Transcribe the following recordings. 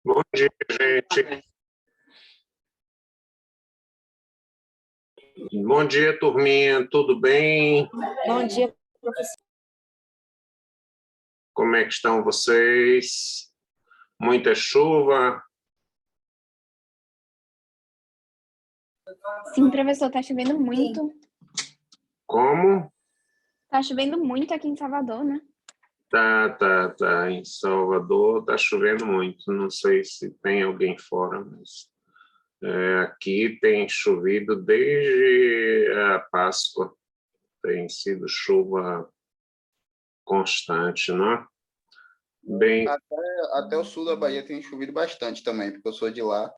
Bom dia, gente. Bom dia, turminha. Tudo bem? Bom dia, professor. Como é que estão vocês? Muita chuva? Sim, professor, está chovendo muito. Como? Está chovendo muito aqui em Salvador, né? Tá. Em Salvador está chovendo muito. Não sei se tem alguém fora, mas aqui tem chovido desde a Páscoa. Tem sido chuva constante, né? Bem, Até o sul da Bahia tem chovido bastante também, porque eu sou de lá.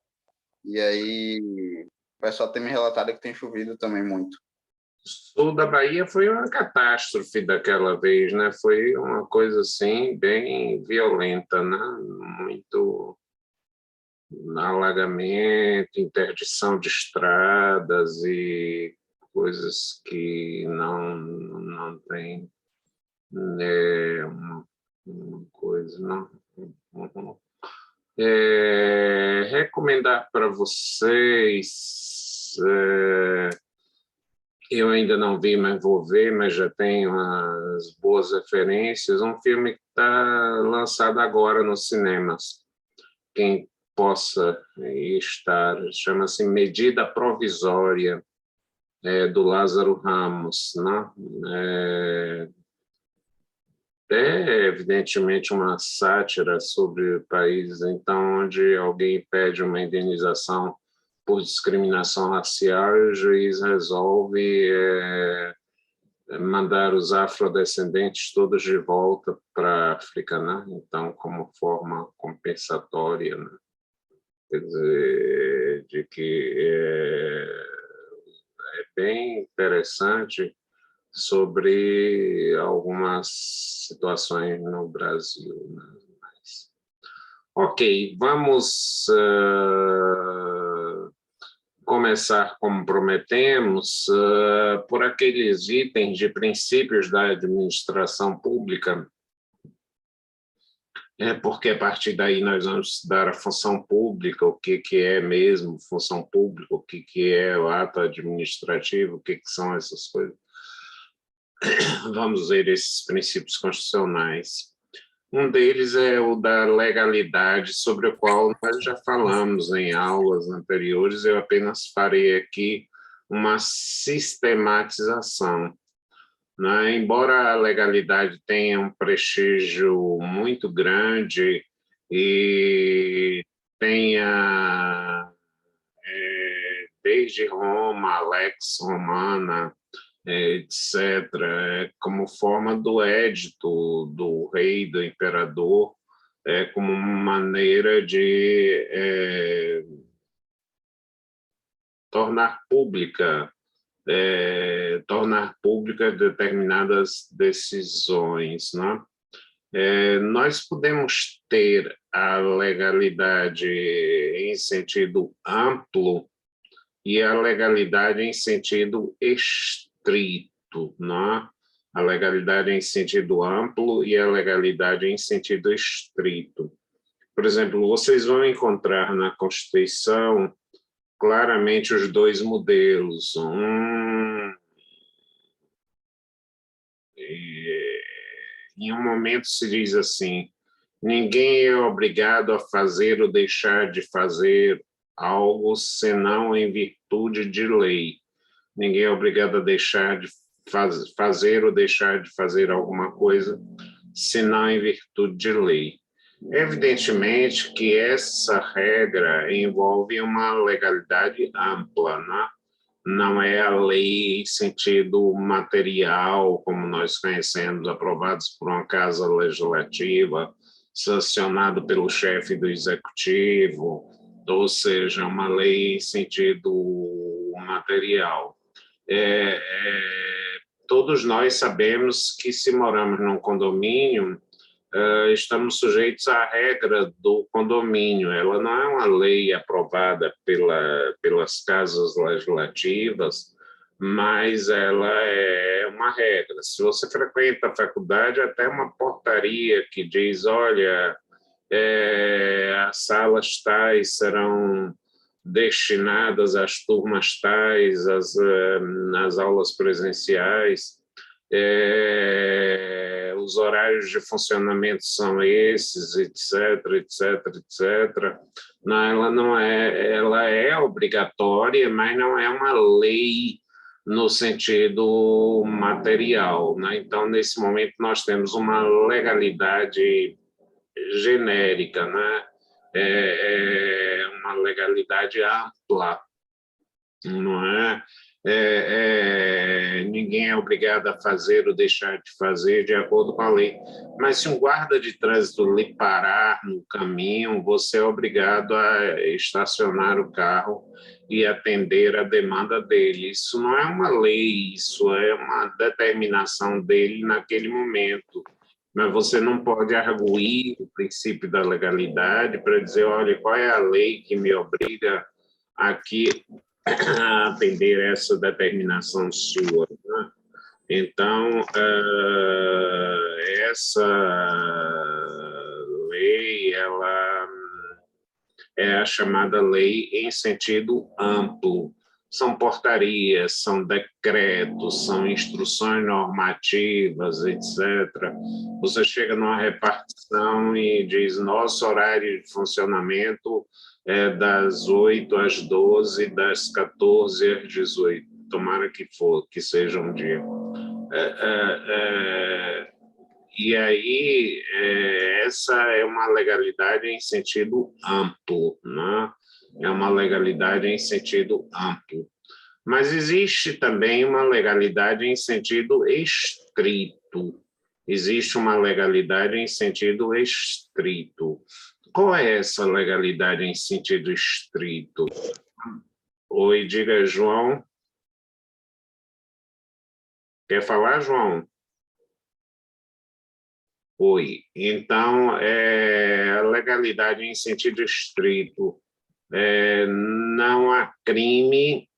E aí o pessoal tem me relatado que tem chovido também muito. o sul da Bahia foi uma catástrofe daquela vez, né? Foi uma coisa assim bem violenta, né? Muito alagamento, interdição de estradas e coisas que não tem uma coisa, não. Recomendar para vocês, eu ainda não vi, mas vou ver, mas já tenho umas boas referências, um filme que está lançado agora nos cinemas. Quem possa estar, chama-se Medida Provisória, do Lázaro Ramos, né? É evidentemente uma sátira sobre países então onde alguém pede uma indenização por discriminação racial e o juiz resolve mandar os afrodescendentes todos de volta para a África, né? Então, como forma compensatória, né? Quer dizer, de que é bem interessante sobre algumas situações no Brasil, né? Mas, ok, vamos começar como prometemos, por aqueles itens de princípios da administração pública, porque a partir daí nós vamos estudar a função pública, o que é mesmo função pública, o que é o ato administrativo, o que são essas coisas. Vamos ver esses princípios constitucionais. Um deles é o da legalidade, sobre o qual nós já falamos em aulas anteriores, eu apenas farei aqui uma sistematização, né? Embora a legalidade tenha um prestígio muito grande e tenha, desde Roma, Lex Romana, etc., como forma do édito do rei, do imperador, como maneira de tornar públicas determinadas decisões, né? Nós podemos ter a legalidade em sentido amplo e a legalidade em sentido estrito, né? A legalidade em sentido amplo e a legalidade em sentido estrito. Por exemplo, vocês vão encontrar na Constituição claramente os dois modelos. Em um momento se diz assim: ninguém é obrigado a fazer ou deixar de fazer algo senão em virtude de lei. Ninguém é obrigado a deixar de fazer ou deixar de fazer alguma coisa senão em virtude de lei. Evidentemente que essa regra envolve uma legalidade ampla, né? Não é a lei em sentido material, como nós conhecemos, aprovados por uma casa legislativa, sancionado pelo chefe do executivo, ou seja, uma lei em sentido material. Todos nós sabemos que se moramos num condomínio, estamos sujeitos à regra do condomínio. Ela não é uma lei aprovada pelas casas legislativas, mas ela é uma regra. Se você frequenta a faculdade, até uma portaria que diz, olha, as salas tais serão destinadas às turmas tais, às aulas presenciais, os horários de funcionamento são esses, etc, etc, etc. Não, ela é obrigatória, mas não é uma lei no sentido material, né? Então, nesse momento, nós temos uma legalidade genérica, né? Uma legalidade ampla, não é? Ninguém é obrigado a fazer ou deixar de fazer de acordo com a lei. Mas se um guarda de trânsito lhe parar no caminho, você é obrigado a estacionar o carro e atender a demanda dele. Isso não é uma lei, isso é uma determinação dele naquele momento. Mas você não pode arguir o princípio da legalidade para dizer, olha, qual é a lei que me obriga aqui a atender essa determinação sua, né? Então, essa lei, ela é a chamada lei em sentido amplo. São portarias, são decretos, são instruções normativas, etc. Você chega numa repartição e diz, nosso horário de funcionamento é das 8 às 12, das 14 às 18. Tomara que seja um dia. E aí, essa é uma legalidade em sentido amplo, né? É uma legalidade em sentido amplo. Mas existe também uma legalidade em sentido estrito. Existe uma legalidade em sentido estrito. Qual é essa legalidade em sentido estrito? Oi, diga, João. Quer falar, João? Oi. Então, a legalidade em sentido estrito. Não há crime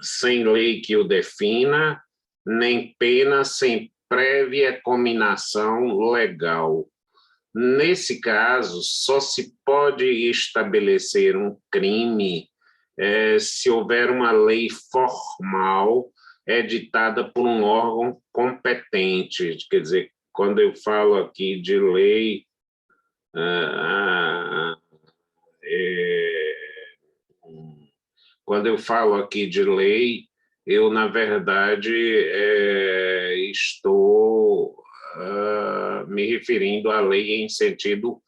sem lei que o defina, nem pena sem prévia cominação legal. Nesse caso, só se pode estabelecer um crime se houver uma lei formal editada por um órgão competente. Quer dizer, quando eu falo aqui de lei, quando eu falo aqui de lei, eu, na verdade, estou me referindo à lei em sentido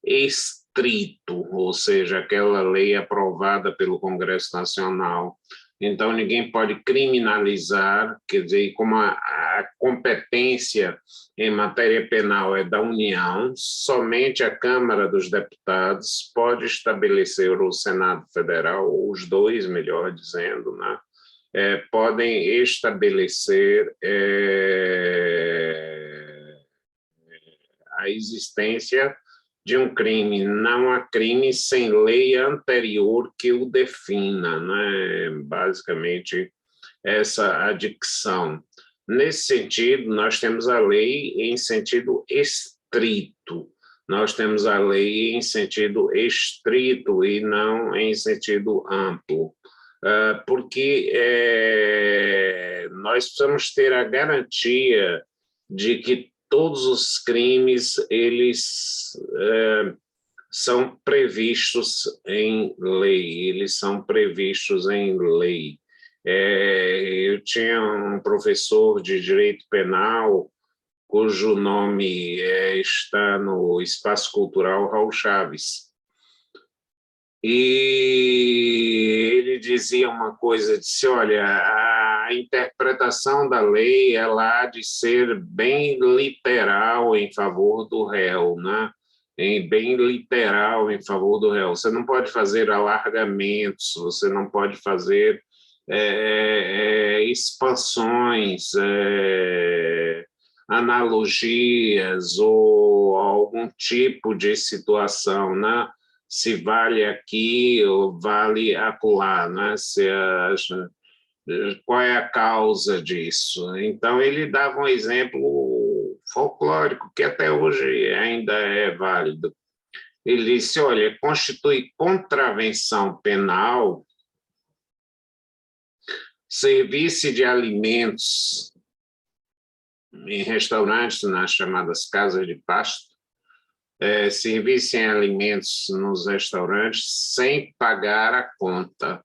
estrito, ou seja, aquela lei aprovada pelo Congresso Nacional. Então, ninguém pode criminalizar, quer dizer, como a competência em matéria penal é da União, somente a Câmara dos Deputados pode estabelecer, ou o Senado Federal, ou os dois, melhor dizendo, né, podem estabelecer a existência de um crime. Não há crime sem lei anterior que o defina, né? Basicamente, essa adicção. Nesse sentido, nós temos a lei em sentido estrito, nós temos a lei em sentido estrito e não em sentido amplo, porque nós precisamos ter a garantia de que todos os crimes eles são previstos em lei, eles são previstos em lei. Eu tinha um professor de direito penal cujo nome está no Espaço Cultural Raul Chaves. E ele dizia uma coisa, disse, olha, a interpretação da lei ela há de ser bem literal em favor do réu, né? Bem literal em favor do réu. Você não pode fazer alargamentos, você não pode fazer expansões, analogias ou algum tipo de situação, né? Se vale aqui ou vale acolá, né? Qual é a causa disso? Então, ele dava um exemplo folclórico, que até hoje ainda é válido. Ele disse, olha, constitui contravenção penal serviço de alimentos em restaurantes, nas chamadas casas de pasto, serviço em alimentos nos restaurantes sem pagar a conta,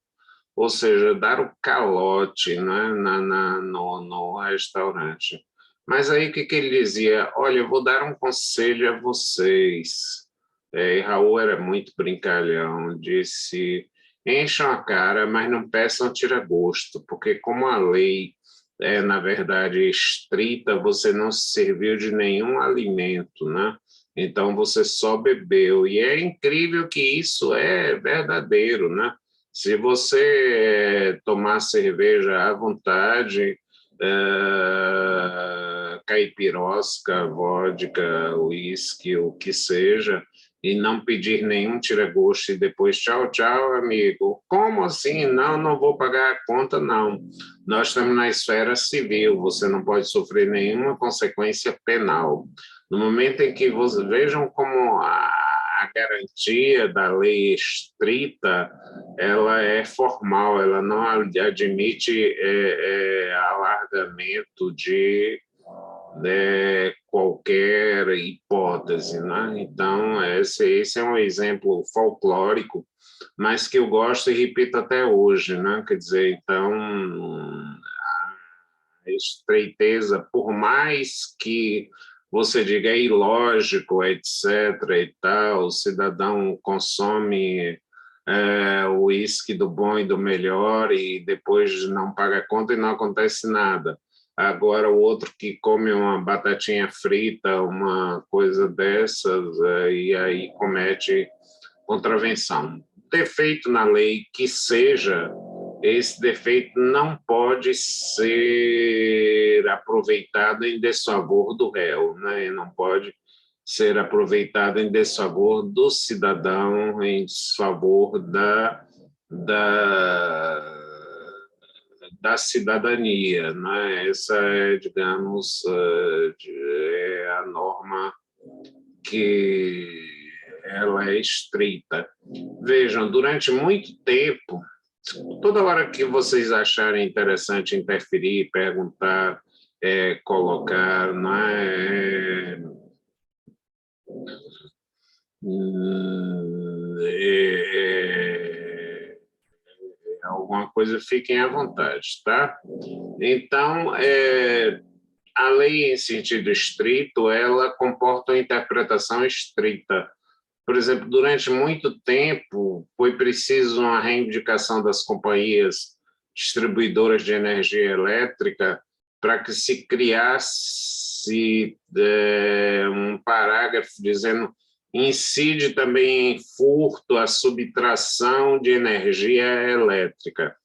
ou seja, dar o calote, né, no restaurante. Mas aí o que ele dizia? Olha, eu vou dar um conselho a vocês. E Raul era muito brincalhão, disse, encham a cara, mas não peçam tira-gosto, porque como a lei é, na verdade, estrita, você não se serviu de nenhum alimento, né? Então, você só bebeu. E é incrível que isso é verdadeiro, né? Se você tomar cerveja à vontade, caipirosca, vodka, uísque, o que seja, e não pedir nenhum tira-gosto e depois tchau, tchau, amigo. Como assim? Não, não vou pagar a conta, não. Nós estamos na esfera civil, você não pode sofrer nenhuma consequência penal. No momento em que vocês vejam como a garantia da lei estrita, ela é formal, ela não admite alargamento de qualquer hipótese, né? Então, esse é um exemplo folclórico, mas que eu gosto e repito até hoje, né? Quer dizer, então, a estreiteza, por mais que você diga é ilógico, etc. e tal, o cidadão consome o uísque do bom e do melhor e depois não paga a conta e não acontece nada. Agora, o outro que come uma batatinha frita, uma coisa dessas, e aí comete contravenção. Defeito na lei que seja, esse defeito não pode ser aproveitado em desfavor do réu, né? Não pode ser aproveitado em desfavor do cidadão, em desfavor da cidadania, né? Essa é, digamos, é a norma que ela é estrita. Vejam, durante muito tempo, toda hora que vocês acharem interessante interferir, perguntar, colocar, não é? Alguma coisa, fiquem à vontade, tá? Então, a lei em sentido estrito, ela comporta uma interpretação estrita. Por exemplo, durante muito tempo, foi preciso uma reivindicação das companhias distribuidoras de energia elétrica para que se criasse um parágrafo dizendo incide também em furto a subtração de energia elétrica.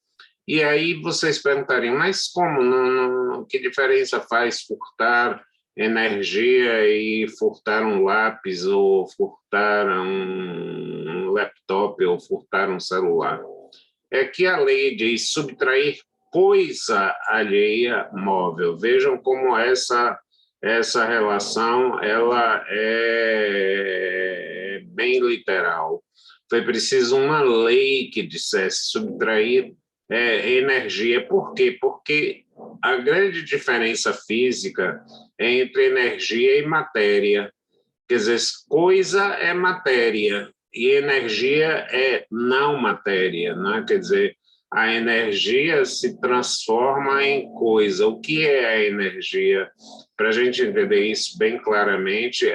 E aí vocês perguntariam, mas como? Que diferença faz furtar energia e furtar um lápis, ou furtar um laptop, ou furtar um celular? É que a lei diz subtrair coisa alheia móvel. Vejam como essa relação ela é bem literal. Foi preciso uma lei que dissesse subtrair energia. Por quê? Porque a grande diferença física é entre energia e matéria. Quer dizer, coisa é matéria e energia é não matéria, né? Quer dizer, a energia se transforma em coisa. O que é a energia? Para a gente entender isso bem claramente,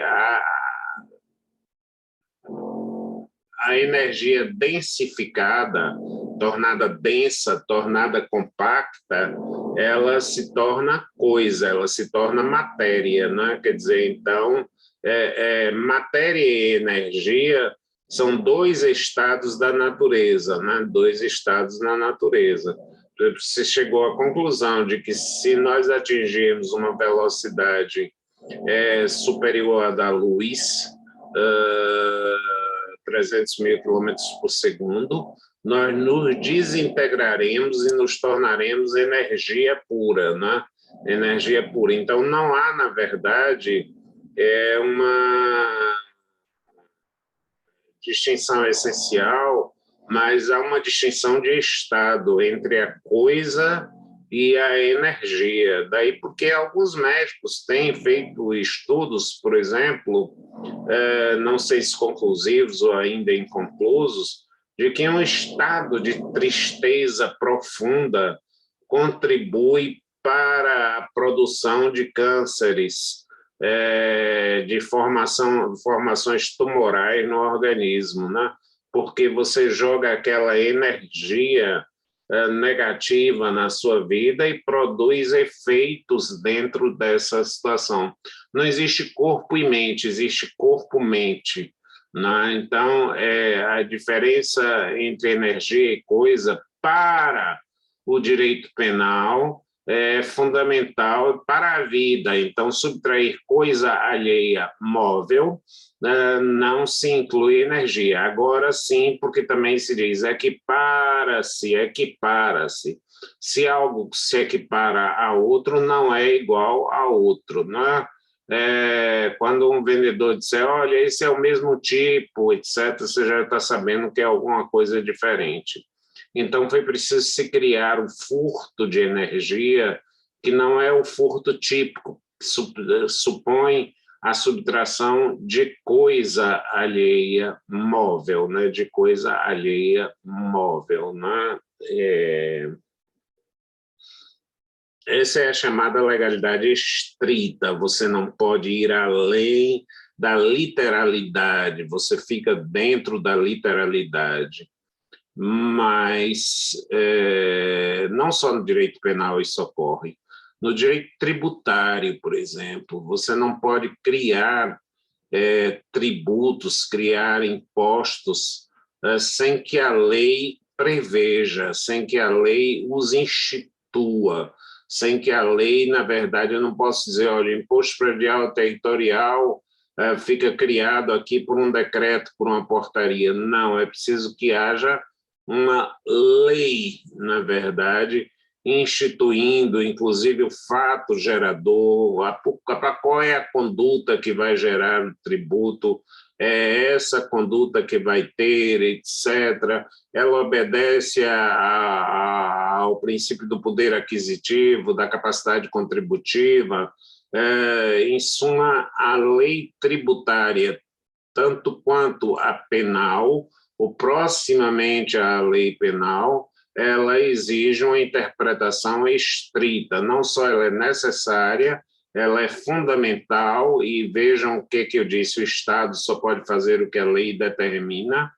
a energia densificada, tornada densa, tornada compacta, ela se torna coisa, ela se torna matéria, né? Quer dizer, então, matéria e energia são dois estados da natureza, né? Dois estados na natureza. Você chegou à conclusão de que se nós atingirmos uma velocidade superior à da luz, 300 mil quilômetros por segundo, nós nos desintegraremos e nos tornaremos energia pura, né? energia pura. Então, não há, na verdade, uma distinção essencial, mas há uma distinção de estado entre a coisa e a energia. Daí porque alguns médicos têm feito estudos, por exemplo, não sei se conclusivos ou ainda inconclusos, de que um estado de tristeza profunda contribui para a produção de cânceres, de formações tumorais no organismo, né? Porque você joga aquela energia negativa na sua vida e produz efeitos dentro dessa situação. Não existe corpo e mente, existe corpo-mente, né? Então, a diferença entre energia e coisa para o direito penal é fundamental para a vida. Então, subtrair coisa alheia móvel não se inclui energia. Agora sim, porque também se diz equipara-se, equipara-se. Se algo se equipara a outro, não é igual a outro, não é? Quando um vendedor disser, olha, esse é o mesmo tipo, etc., você já está sabendo que é alguma coisa diferente. Então, foi preciso se criar um furto de energia que não é o furto típico, que supõe a subtração de coisa alheia móvel, né? De coisa alheia móvel. Né? Essa é a chamada legalidade estrita, você não pode ir além da literalidade, você fica dentro da literalidade. Mas não só no direito penal isso ocorre. No direito tributário, por exemplo, você não pode criar tributos, criar impostos sem que a lei preveja, sem que a lei os institua, sem que a lei, na verdade, eu não posso dizer, olha, o imposto predial territorial fica criado aqui por um decreto, por uma portaria. Não, é preciso que haja uma lei, na verdade, instituindo, inclusive, o fato gerador, qual é a conduta que vai gerar o tributo, é essa conduta que vai ter, etc. Ela obedece ao princípio do poder aquisitivo, da capacidade contributiva, em suma, a lei tributária, tanto quanto a penal, ou proximamente à lei penal, ela exige uma interpretação estrita. Não só ela é necessária, ela é fundamental, e vejam o que eu disse, o Estado só pode fazer o que a lei determina,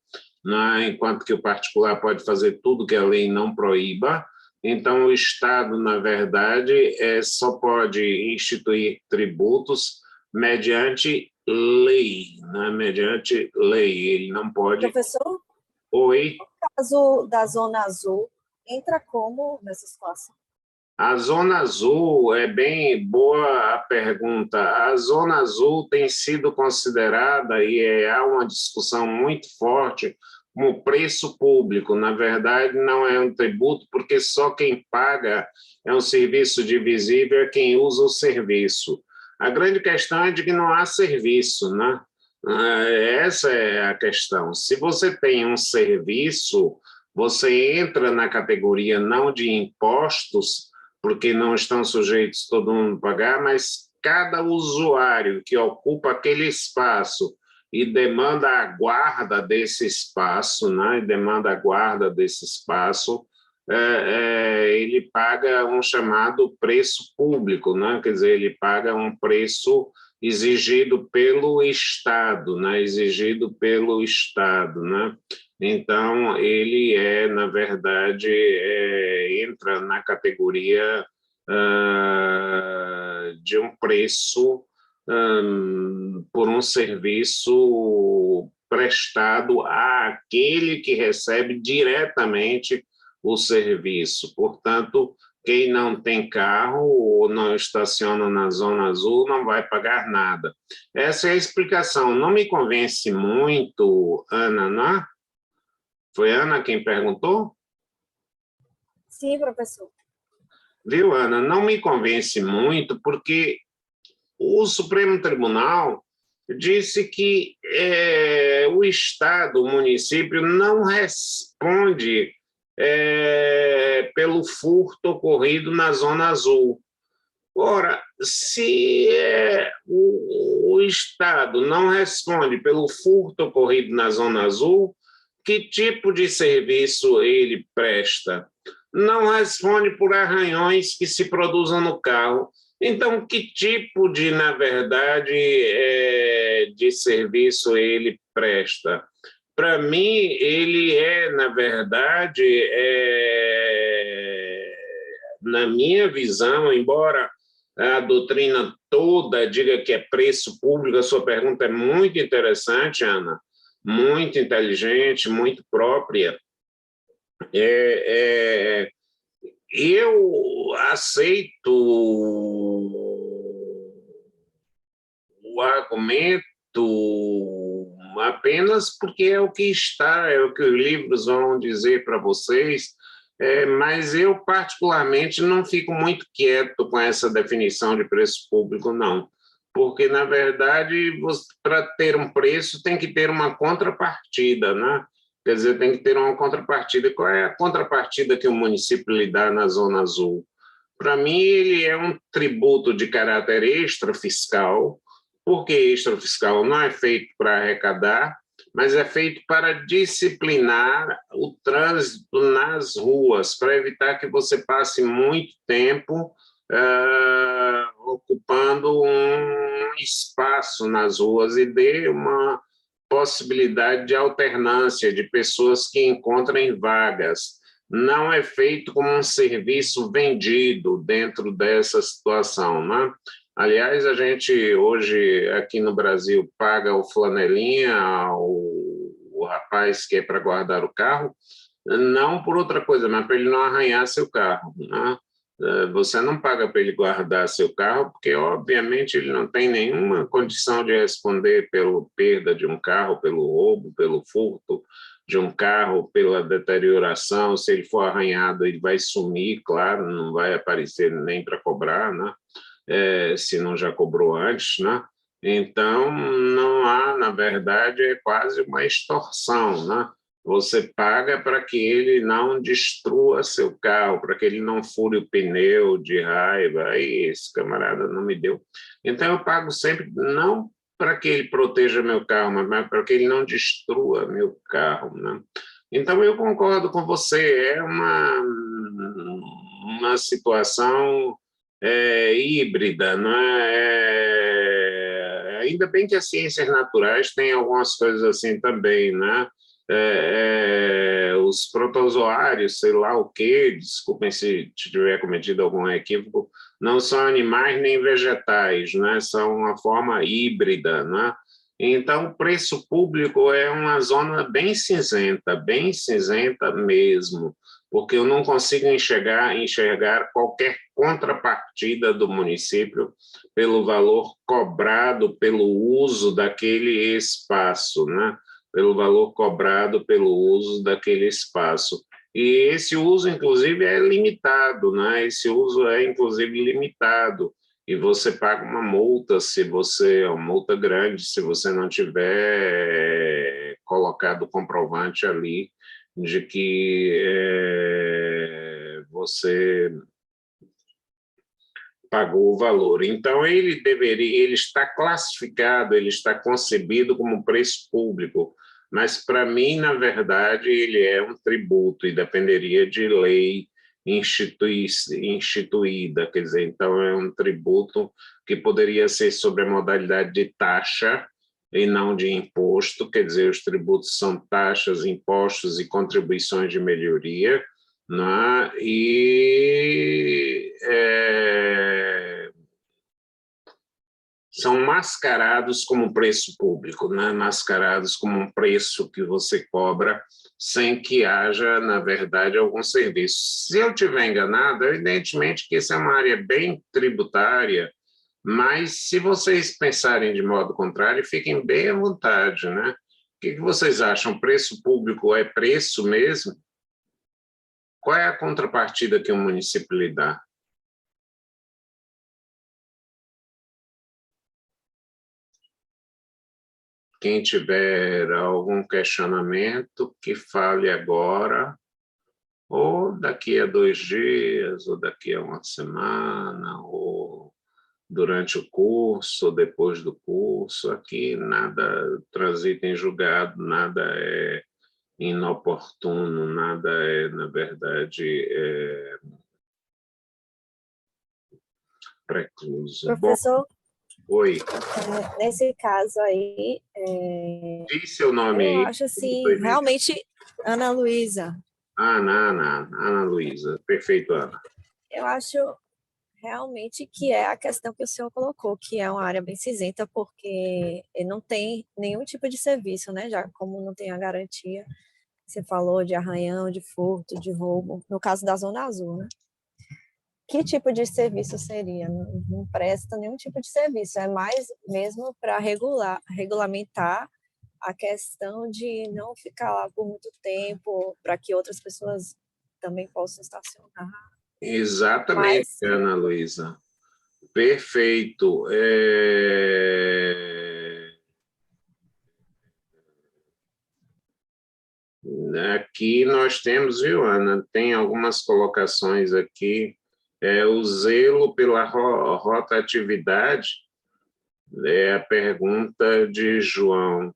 né? Enquanto que o particular pode fazer tudo que a lei não proíba. Então, o Estado, na verdade, só pode instituir tributos mediante lei, né? Mediante lei. Ele não pode... Professor? Oi? O caso da Zona Azul entra como nessa situação? A Zona Azul, é bem boa a pergunta. A Zona Azul tem sido considerada, e há uma discussão muito forte, como preço público. Na verdade, não é um tributo, porque só quem paga é um serviço divisível, é quem usa o serviço. A grande questão é de que não há serviço, né? Essa é a questão. Se você tem um serviço, você entra na categoria não de impostos, porque não estão sujeitos todo mundo a pagar, mas cada usuário que ocupa aquele espaço e demanda a guarda desse espaço, né? Demanda a guarda desse espaço, ele paga um chamado preço público, né? Quer dizer, ele paga um preço exigido pelo Estado, né? Exigido pelo Estado, né? Então, ele na verdade, entra na categoria de um preço por um serviço prestado àquele que recebe diretamente o serviço. Portanto, quem não tem carro ou não estaciona na Zona Azul não vai pagar nada. Essa é a explicação. Não me convence muito, Ana, não é? Foi a Ana quem perguntou? Sim, professor. viu, Ana? Não me convence muito, porque o Supremo Tribunal disse que o Estado, o município, não responde pelo furto ocorrido na Zona Azul. Ora, se o Estado não responde pelo furto ocorrido na Zona Azul, que tipo de serviço ele presta? Não responde por arranhões que se produzam no carro. Então, que tipo de, na verdade, de serviço ele presta? Para mim, ele na verdade, na minha visão, embora a doutrina toda diga que é preço público, a sua pergunta é muito interessante, Ana, muito inteligente, muito própria. Eu aceito o argumento apenas porque é o que está, é o que os livros vão dizer para vocês, mas eu, particularmente, não fico muito quieto com essa definição de preço público, não. Porque, na verdade, para ter um preço, tem que ter uma contrapartida, né? Quer dizer, tem que ter uma contrapartida. Qual é a contrapartida que o município lhe dá na Zona Azul? Para mim, ele é um tributo de caráter extrafiscal, porque extrafiscal não é feito para arrecadar, mas é feito para disciplinar o trânsito nas ruas, para evitar que você passe muito tempo ocupando um espaço nas ruas e dê uma possibilidade de alternância de pessoas que encontrem vagas. Não é feito como um serviço vendido dentro dessa situação, né? Aliás, a gente hoje aqui no Brasil paga o flanelinha, o rapaz que é para guardar o carro, não por outra coisa, mas para ele não arranhar seu carro, né? Você não paga para ele guardar seu carro, porque, obviamente, ele não tem nenhuma condição de responder pela perda de um carro, pelo roubo, pelo furto de um carro, pela deterioração. Se ele for arranhado, ele vai sumir, claro, não vai aparecer nem para cobrar, né? Se não já cobrou antes, né? Então, não há, na verdade, é quase uma extorsão, né? Você paga para que ele não destrua seu carro, para que ele não fure o pneu de raiva. Aí esse camarada não me deu. Então, eu pago sempre, não para que ele proteja meu carro, mas para que ele não destrua meu carro, né? Então, eu concordo com você, é uma situação híbrida, não é? Ainda bem que as ciências naturais têm algumas coisas assim também, né? Os protozoários, sei lá o quê, desculpem se tiver cometido algum equívoco, não são animais nem vegetais, né? São uma forma híbrida, né? Então, o preço público é uma zona bem cinzenta mesmo, porque eu não consigo enxergar qualquer contrapartida do município pelo valor cobrado pelo uso daquele espaço, né? Pelo valor cobrado pelo uso daquele espaço. E esse uso, inclusive, é limitado, né? Esse uso é, inclusive, limitado. E você paga uma multa, uma multa grande, se você não tiver colocado o comprovante ali de que você pagou o valor. Então, ele está classificado, ele está concebido como preço público, mas, para mim, na verdade, ele é um tributo e dependeria de lei instituída, quer dizer, então é um tributo que poderia ser sobre a modalidade de taxa e não de imposto, quer dizer, os tributos são taxas, impostos e contribuições de melhoria, né? E são mascarados como preço público, né? Mascarados como um preço que você cobra sem que haja, na verdade, algum serviço. Se eu estiver enganado, evidentemente que essa é uma área bem tributária, mas se vocês pensarem de modo contrário, fiquem bem à vontade, né? O que vocês acham? Preço público é preço mesmo? Qual é a contrapartida que o município lhe dá? Quem tiver algum questionamento, que fale agora, ou daqui a 2 dias, ou daqui a uma semana, ou durante o curso, ou depois do curso. Aqui nada transita em julgado, nada é inoportuno, nada é, na verdade, precluso. Professor, Bom, oi, nesse caso aí, diz seu nome eu aí. acho assim, realmente, Ana Luísa, Ana Luísa, perfeito, Ana. eu acho realmente que é a questão que o senhor colocou, que é uma área bem cinzenta, porque não tem nenhum tipo de serviço, né? Já como não tem a garantia, você falou de arranhão, de furto, de roubo, no caso da Zona Azul, né? Que tipo de serviço seria? Não presta nenhum tipo de serviço, é mais mesmo para regulamentar a questão de não ficar lá por muito tempo, para que outras pessoas também possam estacionar. Exatamente, Mas Ana Luísa. Perfeito. Aqui nós temos, viu, Ana? Tem algumas colocações aqui. O zelo pela rotatividade é a pergunta de João.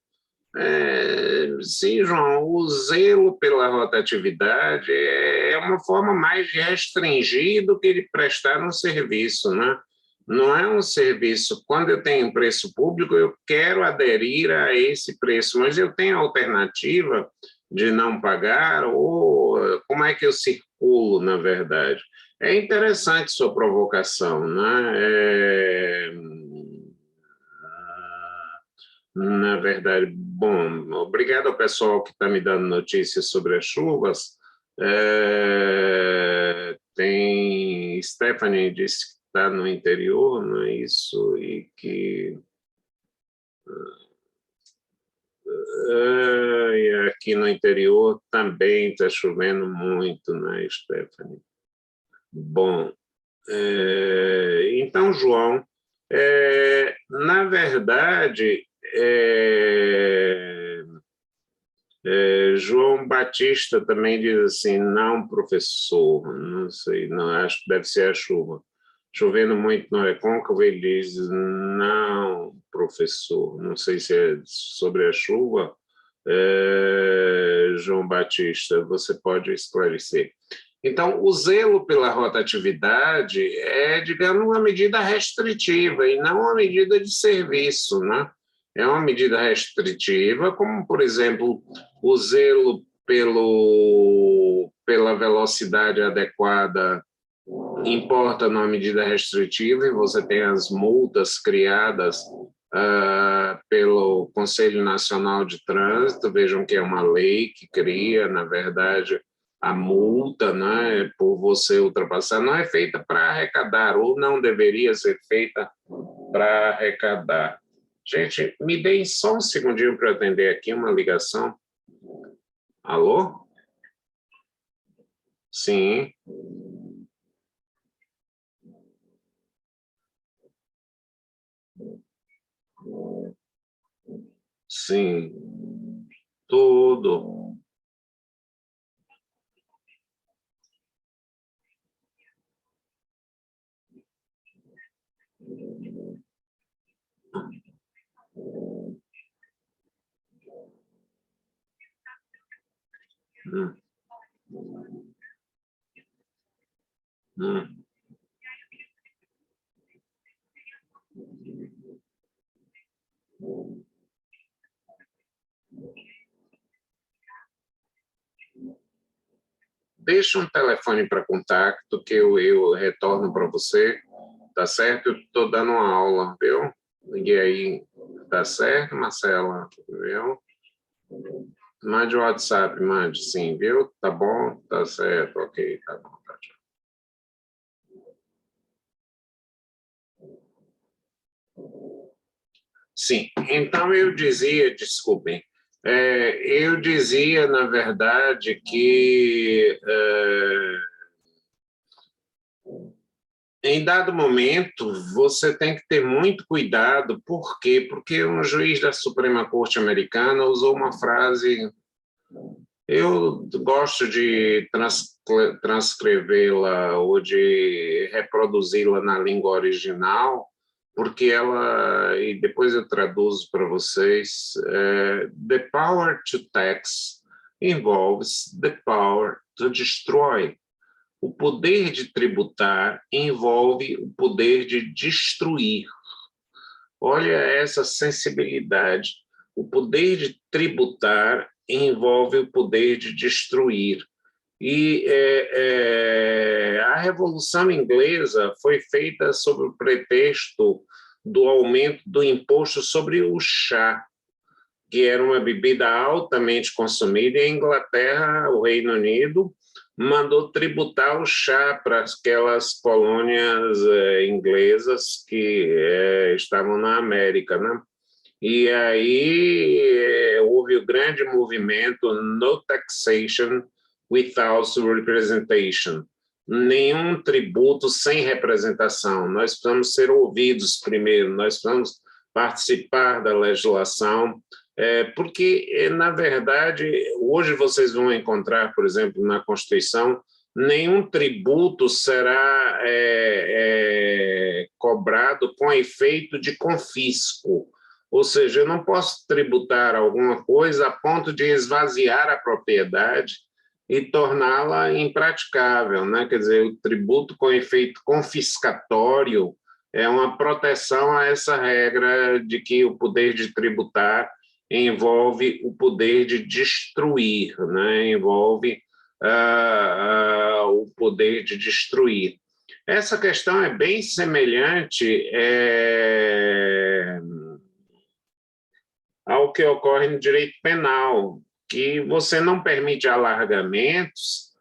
Sim, João, o zelo pela rotatividade é uma forma mais de restringir do que de prestar um serviço, né? Não é um serviço. Quando eu tenho um preço público, eu quero aderir a esse preço, mas eu tenho a alternativa de não pagar, ou como é que eu circulo, na verdade? É interessante sua provocação, né? Na verdade, bom, obrigado ao pessoal que está me dando notícias sobre as chuvas. Tem Stephanie disse que está no interior, não é isso? E que aqui no interior também está chovendo muito, né, Stephanie? Bom, então, João, na verdade, João Batista também diz assim, não, professor, não sei, não, acho que deve ser a chuva. Chovendo muito no Recôncavo, ele diz, não, professor, não sei se é sobre a chuva. João Batista, você pode esclarecer. Então, o zelo pela rotatividade é, digamos, uma medida restritiva e não uma medida de serviço, né? É uma medida restritiva, como, por exemplo, o zelo pela velocidade adequada importa numa medida restritiva, e você tem as multas criadas pelo Conselho Nacional de Trânsito. Vejam que é uma lei que cria, na verdade, a multa, né, por você ultrapassar. Não é feita para arrecadar, ou não deveria ser feita para arrecadar. Gente, me deem só um segundinho para atender aqui uma ligação. Alô? Sim. Sim. Tudo. Hum. Hum. Deixa um telefone para contato que eu retorno para você, tá certo? Eu estou dando uma aula, viu? E aí, tá certo, Marcela? Viu? Mande o WhatsApp, mande sim, viu? Tá bom? Tá certo, ok, tá bom. Tá. Sim, então eu dizia, desculpem, eu dizia, na verdade, que em dado momento, você tem que ter muito cuidado. Por quê? Porque um juiz da Suprema Corte Americana usou uma frase, eu gosto de transcrevê-la ou de reproduzi-la na língua original, porque ela, e depois eu traduzo para vocês, the power to tax involves the power to destroy. O poder de tributar envolve o poder de destruir. Olha essa sensibilidade. O poder de tributar envolve o poder de destruir. E a Revolução Inglesa foi feita sob o pretexto do aumento do imposto sobre o chá, que era uma bebida altamente consumida, e a Inglaterra, o Reino Unido, mandou tributar o chá para aquelas colônias inglesas que estavam na América, né? E aí houve o grande movimento No Taxation Without Representation. Nenhum tributo sem representação. Nós precisamos ser ouvidos primeiro, nós precisamos participar da legislação, porque, na verdade, hoje vocês vão encontrar, por exemplo, na Constituição, nenhum tributo será cobrado com efeito de confisco. Ou seja, eu não posso tributar alguma coisa a ponto de esvaziar a propriedade e torná-la impraticável, né? Quer dizer, o tributo com efeito confiscatório é uma proteção a essa regra de que o poder de tributar envolve o poder de destruir, né? Envolve o poder de destruir. Essa questão é bem semelhante ao que ocorre no direito penal, que você não permite alargamentos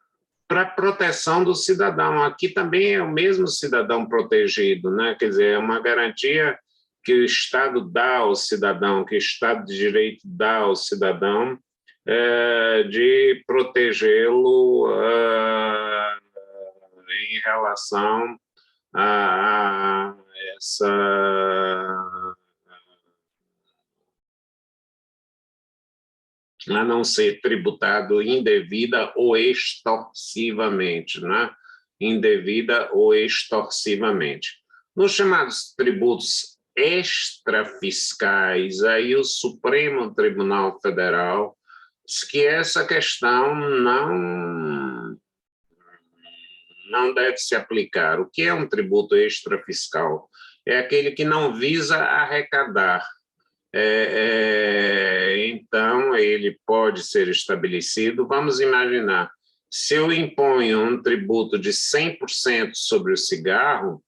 para proteção do cidadão. Aqui também é o mesmo cidadão protegido, né? Quer dizer, é uma garantia que o Estado dá ao cidadão, que o Estado de Direito dá ao cidadão, de protegê-lo em relação a não ser tributado indevida ou extorsivamente, né? Indevida ou extorsivamente. Nos chamados tributos extrafiscais, aí o Supremo Tribunal Federal diz que essa questão não deve se aplicar. O que é um tributo extrafiscal? É aquele que não visa arrecadar. Então, ele pode ser estabelecido. Vamos imaginar, se eu imponho um tributo de 100% sobre o cigarro,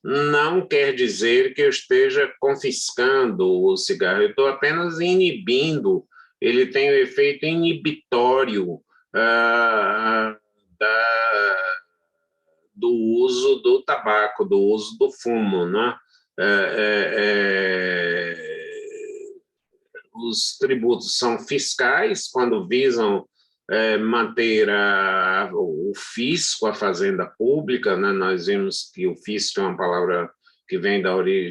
não quer dizer que eu esteja confiscando o cigarro, eu estou apenas inibindo, ele tem o efeito inibitório do uso do tabaco, do uso do fumo, né? Os tributos são fiscais, quando visam manter o fisco, a fazenda pública, né? Nós vimos que o fisco é uma palavra que vem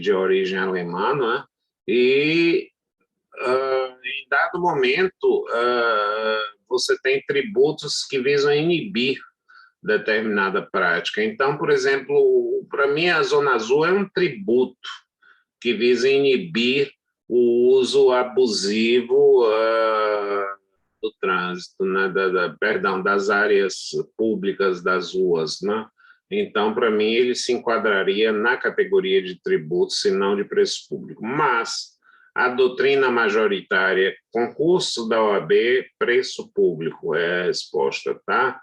de origem alemã, né? E, em dado momento, você tem tributos que visam inibir determinada prática. Então, por exemplo, para mim, a Zona Azul é um tributo que visa inibir o uso abusivo do trânsito, né? Perdão, das áreas públicas, das ruas, né? Então, para mim, ele se enquadraria na categoria de tributo, se não de preço público. Mas a doutrina majoritária, concurso da OAB, preço público é a resposta, tá?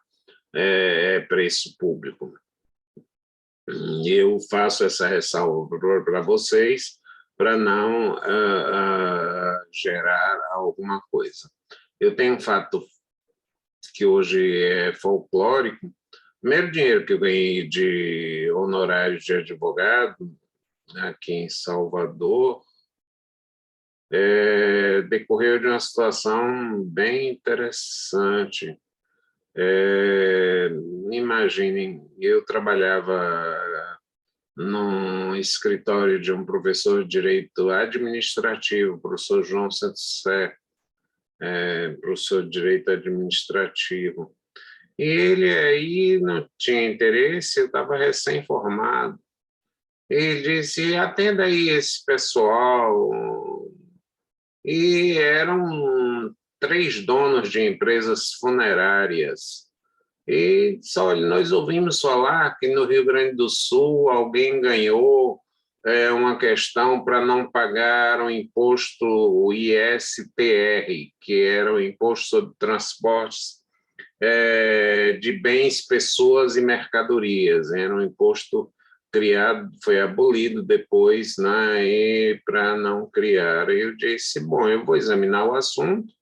É preço público. Eu faço essa ressalva para vocês, para não gerar alguma coisa. Eu tenho um fato que hoje é folclórico. O primeiro dinheiro que eu ganhei de honorário de advogado, aqui em Salvador, decorreu de uma situação bem interessante. Imaginem, eu trabalhava no escritório de um professor de direito administrativo, professor João Santos Sé, professor de direito administrativo. E ele aí não tinha interesse, eu estava recém-formado. Ele disse, atenda aí esse pessoal. E eram 3 donos de empresas funerárias. E só nós ouvimos falar que no Rio Grande do Sul alguém ganhou uma questão para não pagar o imposto, o ISTR, que era o Imposto sobre Transportes de Bens, Pessoas e Mercadorias. Era um imposto criado, foi abolido depois, né, para não criar. Eu disse, bom, eu vou examinar o assunto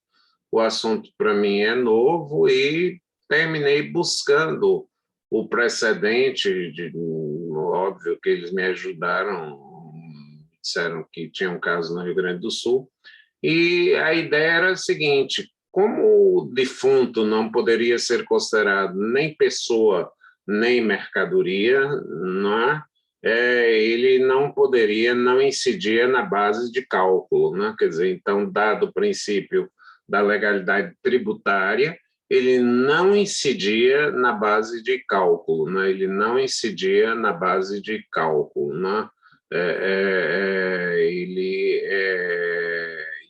para mim é novo, e terminei buscando o precedente, óbvio que eles me ajudaram, disseram que tinha um caso no Rio Grande do Sul, e a ideia era a seguinte, como o defunto não poderia ser considerado nem pessoa, nem mercadoria, né? Ele não poderia, não incidia na base de cálculo, né? Quer dizer, então, dado o princípio da legalidade tributária, ele não incidia na base de cálculo, né? Ele não incidia na base de cálculo, né?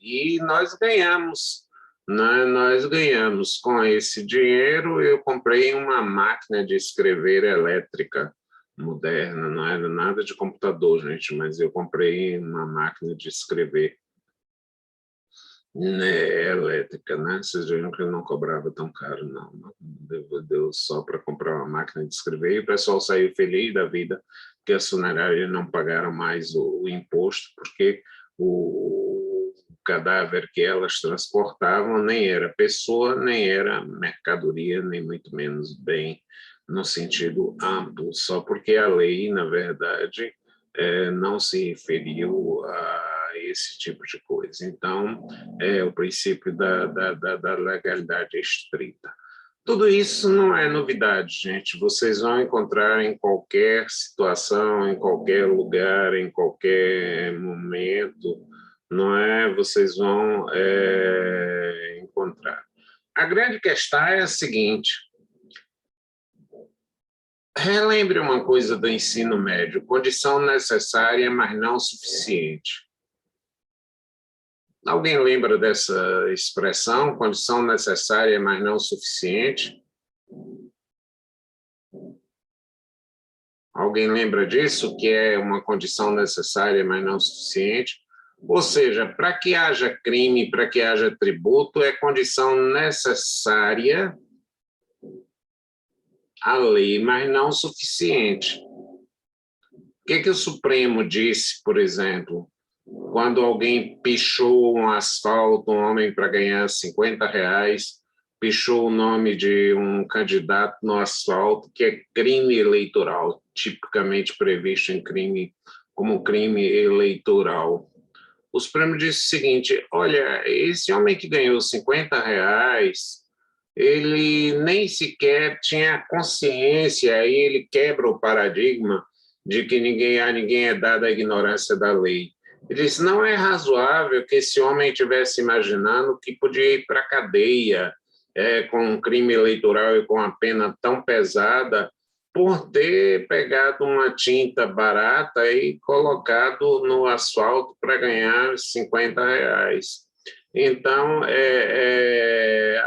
E nós ganhamos, né? Nós ganhamos com esse dinheiro. Eu comprei uma máquina de escrever elétrica moderna, não era nada de computador, gente, mas eu comprei uma máquina de escrever elétrica, né? Vocês viram que eu não cobrava tão caro, não. Deu só para comprar uma máquina de escrever, e o pessoal saiu feliz da vida que as funerárias não pagaram mais o imposto, porque o cadáver que elas transportavam nem era pessoa, nem era mercadoria, nem muito menos bem, no sentido amplo, só porque a lei, na verdade, não se referiu a esse tipo de coisa. Então, é o princípio da legalidade estrita. Tudo isso não é novidade, gente. Vocês vão encontrar em qualquer situação, em qualquer lugar, em qualquer momento, não é? Vocês vão encontrar. A grande questão é a seguinte: relembre uma coisa do ensino médio: condição necessária, mas não suficiente. Alguém lembra dessa expressão, condição necessária, mas não suficiente? Alguém lembra disso, que é uma condição necessária, mas não suficiente? Ou seja, para que haja crime, para que haja tributo, é condição necessária a lei, mas não suficiente. O que o Supremo disse, por exemplo, quando alguém pichou um asfalto, um homem para ganhar R$50, pichou o nome de um candidato no asfalto, que é crime eleitoral, tipicamente previsto em crime, como crime eleitoral. O Supremo disse o seguinte: olha, esse homem que ganhou R$50, ele nem sequer tinha consciência, aí ele quebra o paradigma de que a ninguém é dada a ignorância da lei. Ele disse, não é razoável que esse homem estivesse imaginando que podia ir para a cadeia com um crime eleitoral e com uma pena tão pesada por ter pegado uma tinta barata e colocado no asfalto para ganhar R$50. Então,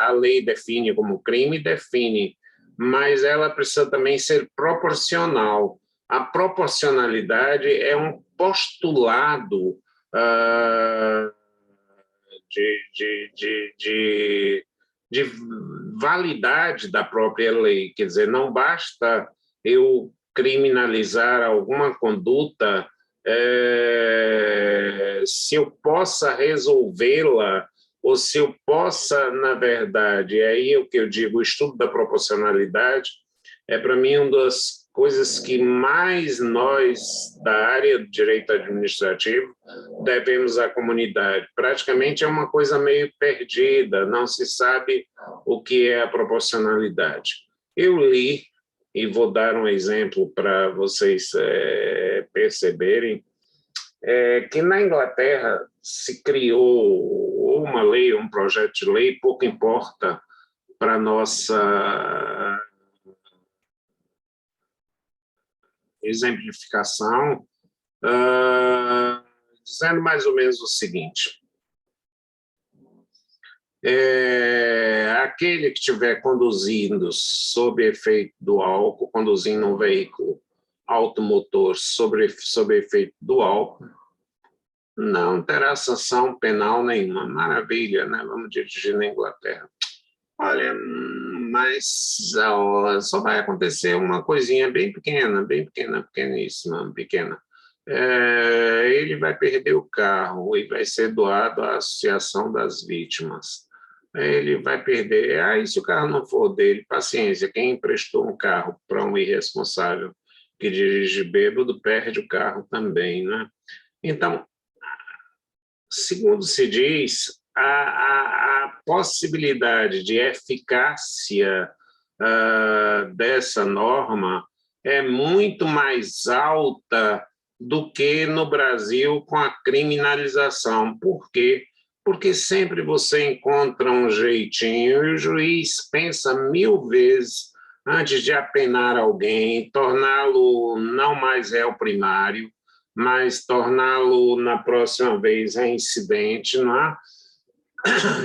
a lei define como crime, define, mas ela precisa também ser proporcional. A proporcionalidade é um postulado de validade da própria lei. Quer dizer, não basta eu criminalizar alguma conduta se eu possa resolvê-la, ou se eu possa, na verdade, aí é o que eu digo, o estudo da proporcionalidade para mim, uma das coisas que mais nós, da área do direito administrativo, devemos à comunidade. Praticamente é uma coisa meio perdida, não se sabe o que é a proporcionalidade. Eu li e vou dar um exemplo para vocês perceberem, que na Inglaterra se criou uma lei, um projeto de lei, pouco importa para a nossa exemplificação, dizendo mais ou menos o seguinte: aquele que estiver conduzindo sob efeito do álcool, conduzindo um veículo automotor sob efeito do álcool, não terá sanção penal nenhuma. Maravilha, né? Vamos dirigir na Inglaterra. Olha, mas só vai acontecer uma coisinha bem pequena, pequeníssima, pequena. Ele vai perder o carro e vai ser doado à Associação das Vítimas. Ele vai perder. E se o carro não for dele, paciência, quem emprestou um carro para um irresponsável que dirige bêbado perde o carro também, né? Então, segundo se diz, a possibilidade de eficácia dessa norma é muito mais alta do que no Brasil com a criminalização. Por quê? Porque sempre você encontra um jeitinho e o juiz pensa 1000 vezes antes de apenar alguém, torná-lo não mais réu primário, mas torná-lo na próxima vez reincidente, não é?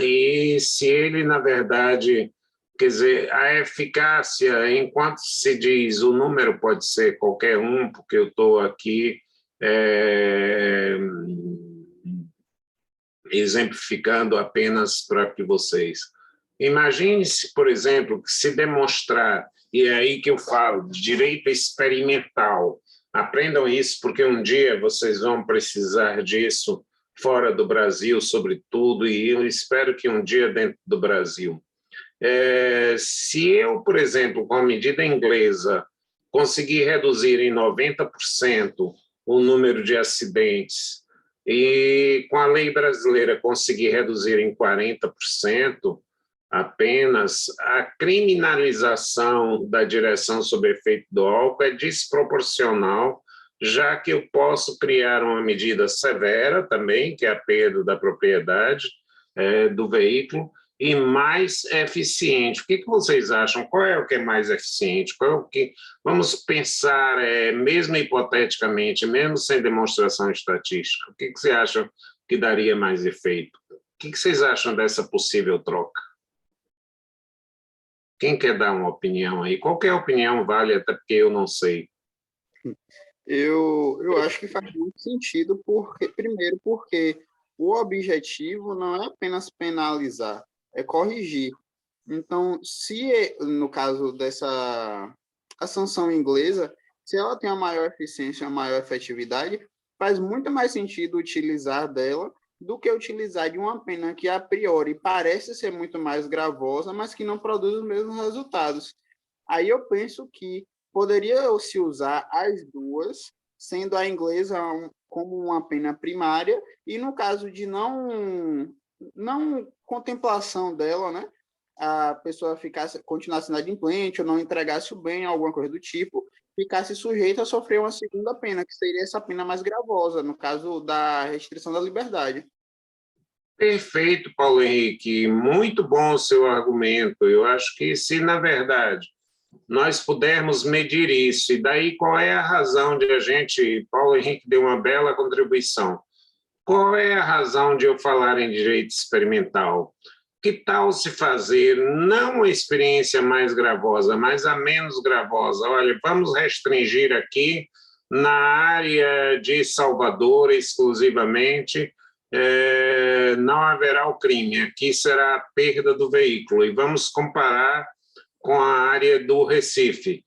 E se ele, na verdade, quer dizer, a eficácia, enquanto se diz o número pode ser qualquer um, porque eu estou aqui exemplificando apenas para que vocês. Imagine-se, por exemplo, que se demonstrar, e é aí que eu falo, de direito experimental, aprendam isso, porque um dia vocês vão precisar disso fora do Brasil, sobretudo, e eu espero que um dia dentro do Brasil. Se eu, por exemplo, com a medida inglesa, conseguir reduzir em 90% o número de acidentes e com a lei brasileira conseguir reduzir em 40% apenas, a criminalização da direção sob efeito do álcool é desproporcional, já que eu posso criar uma medida severa também, que é a perda da propriedade do veículo, e mais eficiente. O que vocês acham? Qual é o que é mais eficiente? Qual é o que... Vamos pensar, mesmo hipoteticamente, mesmo sem demonstração estatística, o que você acha que daria mais efeito? O que vocês acham dessa possível troca? Quem quer dar uma opinião aí? Qualquer opinião vale, até porque eu não sei. Eu acho que faz muito sentido, primeiro porque o objetivo não é apenas penalizar, é corrigir. Então, se no caso a sanção inglesa, se ela tem a maior eficiência, a maior efetividade, faz muito mais sentido utilizar dela do que utilizar de uma pena que, a priori, parece ser muito mais gravosa, mas que não produz os mesmos resultados. Aí eu penso que poderia se usar as duas, sendo a inglesa como uma pena primária, e no caso de não contemplação dela, né, a pessoa continuasse inadimplente ou não entregasse o bem, alguma coisa do tipo, ficasse sujeita a sofrer uma segunda pena, que seria essa pena mais gravosa, no caso da restrição da liberdade. Perfeito, Paulo Henrique, muito bom o seu argumento. Eu acho que se, na verdade, nós pudermos medir isso, e daí qual é a razão de a gente... Paulo Henrique deu uma bela contribuição. Qual é a razão de eu falar em direito experimental? Que tal se fazer não uma experiência mais gravosa, mas a menos gravosa? Olha, vamos restringir aqui na área de Salvador exclusivamente, não haverá o crime, aqui será a perda do veículo, e vamos comparar com a área do Recife,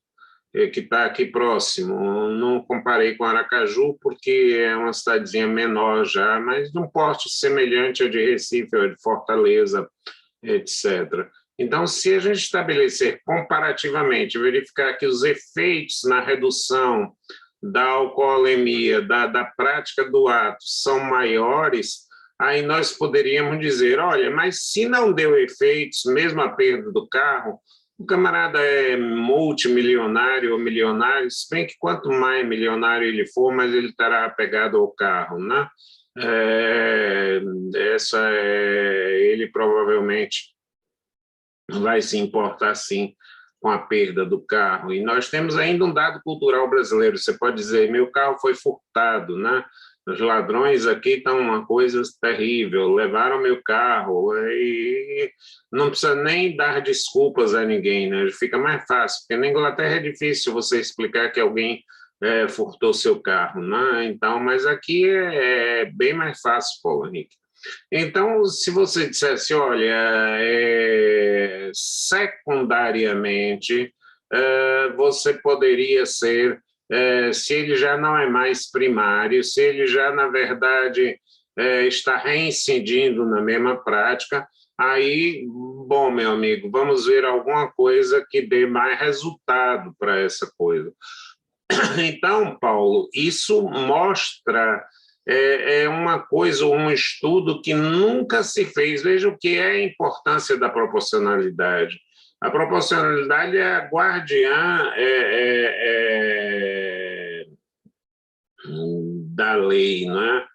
que está aqui próximo. Não comparei com Aracaju, porque é uma cidadezinha menor já, mas de um porte semelhante ao de Recife, ou de Fortaleza, etc. Então, se a gente estabelecer comparativamente, verificar que os efeitos na redução da alcoolemia, da prática do ato, são maiores, aí nós poderíamos dizer, olha, mas se não deu efeitos, mesmo a perda do carro, O camarada é multimilionário ou milionário, se bem que quanto mais milionário ele for, mais ele estará apegado ao carro, né? Ele provavelmente vai se importar, sim, com a perda do carro. E nós temos ainda um dado cultural brasileiro. Você pode dizer, meu carro foi furtado, né? Os ladrões aqui estão uma coisa terrível, levaram meu carro, e não precisa nem dar desculpas a ninguém, né? Fica mais fácil, porque na Inglaterra é difícil você explicar que alguém furtou seu carro, né? Então, mas aqui é bem mais fácil, Paulo Henrique. Então, se você dissesse, olha, secundariamente, você poderia ser, se ele já não é mais primário, se ele já, na verdade, está reincidindo na mesma prática, aí, bom, meu amigo, vamos ver alguma coisa que dê mais resultado para essa coisa. Então, Paulo, isso mostra uma coisa, um estudo que nunca se fez. Veja o que é a importância da proporcionalidade. A proporcionalidade é a guardiã da lei, não é?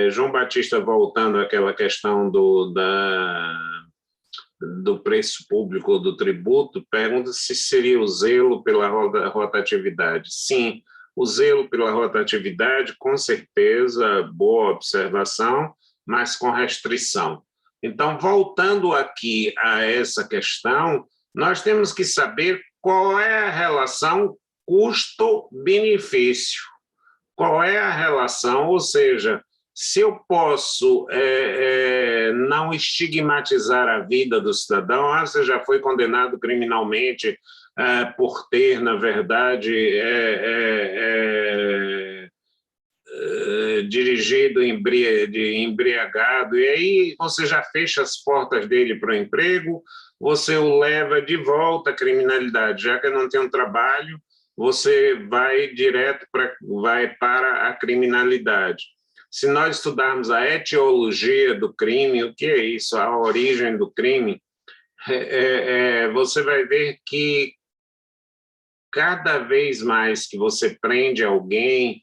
João Batista, voltando àquela questão do preço público do tributo, pergunta se seria o zelo pela rotatividade. Sim, o zelo pela rotatividade, com certeza, boa observação, mas com restrição. Então, voltando aqui a essa questão, nós temos que saber qual é a relação custo-benefício. Qual é a relação, ou seja, se eu posso não estigmatizar a vida do cidadão, você já foi condenado criminalmente por ter, na verdade, dirigido embriagado, e aí você já fecha as portas dele para o emprego, você o leva de volta à criminalidade, já que não tem um trabalho, você vai direto para a criminalidade. Se nós estudarmos a etiologia do crime, o que é isso, a origem do crime, você vai ver que cada vez mais que você prende alguém,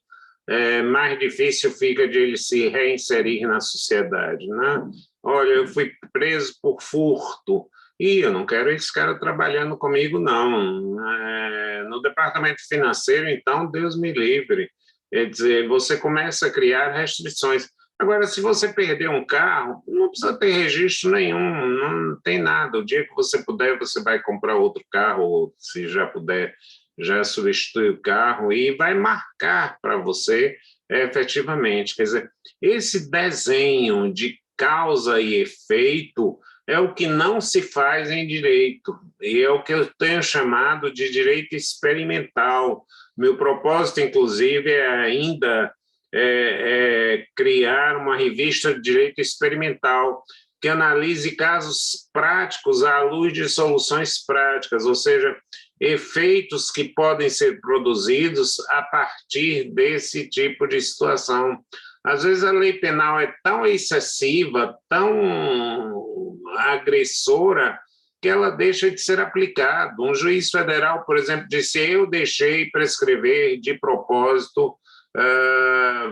mais difícil fica de ele se reinserir na sociedade, né? Olha, eu fui preso por furto, e eu não quero esse cara trabalhando comigo, não. No departamento financeiro, então, Deus me livre. Quer dizer, você começa a criar restrições. Agora, se você perder um carro, não precisa ter registro nenhum, não tem nada. O dia que você puder, você vai comprar outro carro, ou se já puder, já substitui o carro e vai marcar para você efetivamente. Quer dizer, esse desenho de causa e efeito é o que não se faz em direito, e é o que eu tenho chamado de direito experimental. Meu propósito, inclusive, é ainda criar uma revista de direito experimental que analise casos práticos à luz de soluções práticas, ou seja, efeitos que podem ser produzidos a partir desse tipo de situação. Às vezes a lei penal é tão excessiva, tão agressora, que ela deixa de ser aplicada. Um juiz federal, por exemplo, disse, eu deixei prescrever de propósito,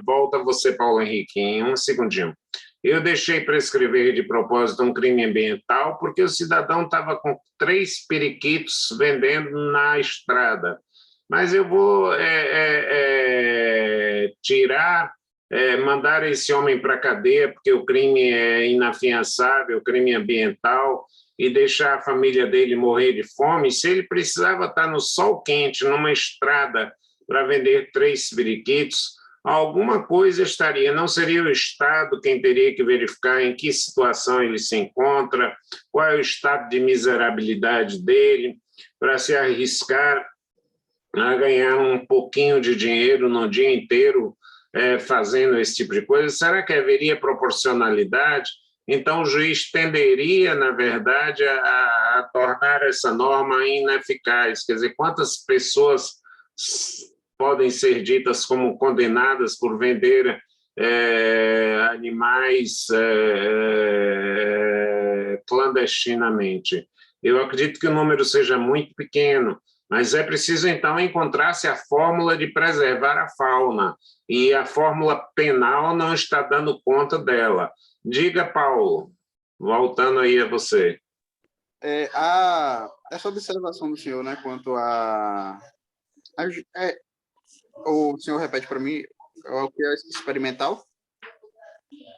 volta você, Paulo Henrique, em um segundinho. Eu deixei prescrever de propósito um crime ambiental porque o cidadão estava com 3 periquitos vendendo na estrada. Mas eu vou mandar esse homem para a cadeia porque o crime é inafiançável, crime ambiental, e deixar a família dele morrer de fome, se ele precisava estar no sol quente, numa estrada, para vender 3 periquitos, alguma coisa estaria, não seria o Estado quem teria que verificar em que situação ele se encontra, qual é o estado de miserabilidade dele, para se arriscar a ganhar um pouquinho de dinheiro no dia inteiro fazendo esse tipo de coisa. Será que haveria proporcionalidade? Então, o juiz tenderia, na verdade, a tornar essa norma ineficaz. Quer dizer, quantas pessoas podem ser ditas como condenadas por vender animais clandestinamente? Eu acredito que o número seja muito pequeno, mas é preciso, então, encontrar-se a fórmula de preservar a fauna, e a fórmula penal não está dando conta dela. Diga, Paulo, voltando aí a você. Essa observação do senhor, né, quanto o senhor repete para mim o que é experimental?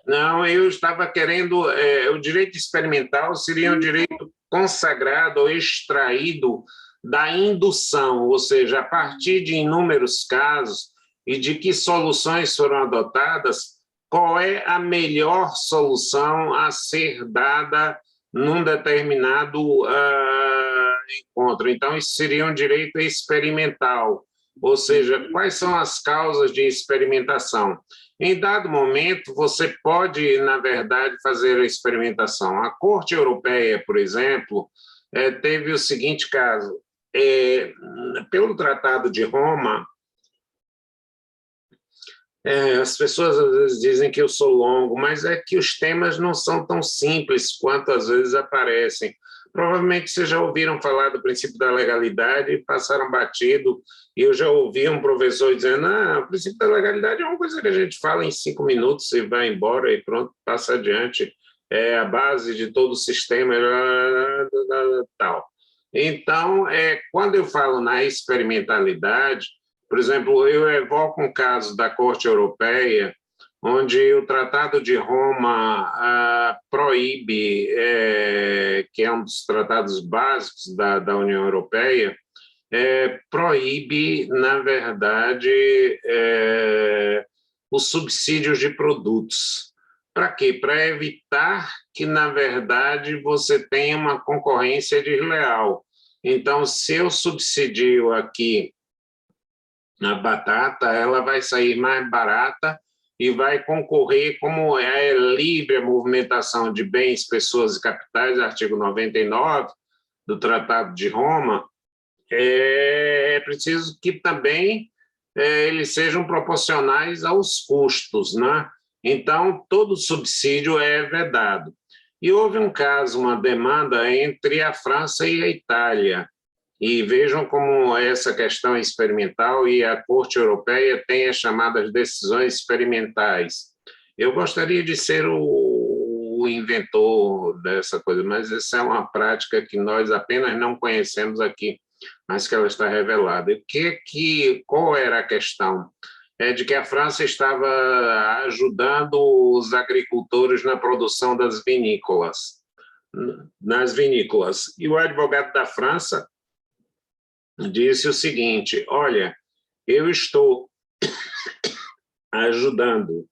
Não, eu estava querendo... o direito experimental seria um direito consagrado ou extraído da indução, ou seja, a partir de inúmeros casos e de que soluções foram adotadas, qual é a melhor solução a ser dada num determinado encontro. Então, isso seria um direito experimental, ou seja, quais são as causas de experimentação. Em dado momento, você pode, na verdade, fazer a experimentação. A Corte Europeia, por exemplo, teve o seguinte caso. Pelo Tratado de Roma, as pessoas às vezes dizem que eu sou longo, mas é que os temas não são tão simples quanto às vezes aparecem. Provavelmente vocês já ouviram falar do princípio da legalidade e passaram batido, e eu já ouvi um professor dizendo, o princípio da legalidade é uma coisa que a gente fala em 5 minutos e vai embora e pronto, passa adiante, é a base de todo o sistema, tal. Então, quando eu falo na experimentalidade, por exemplo, eu evoco um caso da Corte Europeia, onde o Tratado de Roma proíbe, que é um dos tratados básicos da União Europeia, proíbe, na verdade, os subsídios de produtos. Para quê? Para evitar que, na verdade, você tenha uma concorrência desleal. Então, se eu subsidio aqui a batata, ela vai sair mais barata e vai concorrer, como é livre a movimentação de bens, pessoas e capitais, artigo 99 do Tratado de Roma, é preciso que também eles sejam proporcionais aos custos, né? Então, todo subsídio é vedado. E houve um caso, uma demanda entre a França e a Itália, e vejam como essa questão experimental e a Corte Europeia tem as chamadas decisões experimentais. Eu gostaria de ser o inventor dessa coisa, mas essa é uma prática que nós apenas não conhecemos aqui, mas que ela está revelada. Qual era a questão? É de que a França estava ajudando os agricultores na produção das vinícolas, nas vinícolas. E o advogado da França disse o seguinte, olha, eu estou ajudando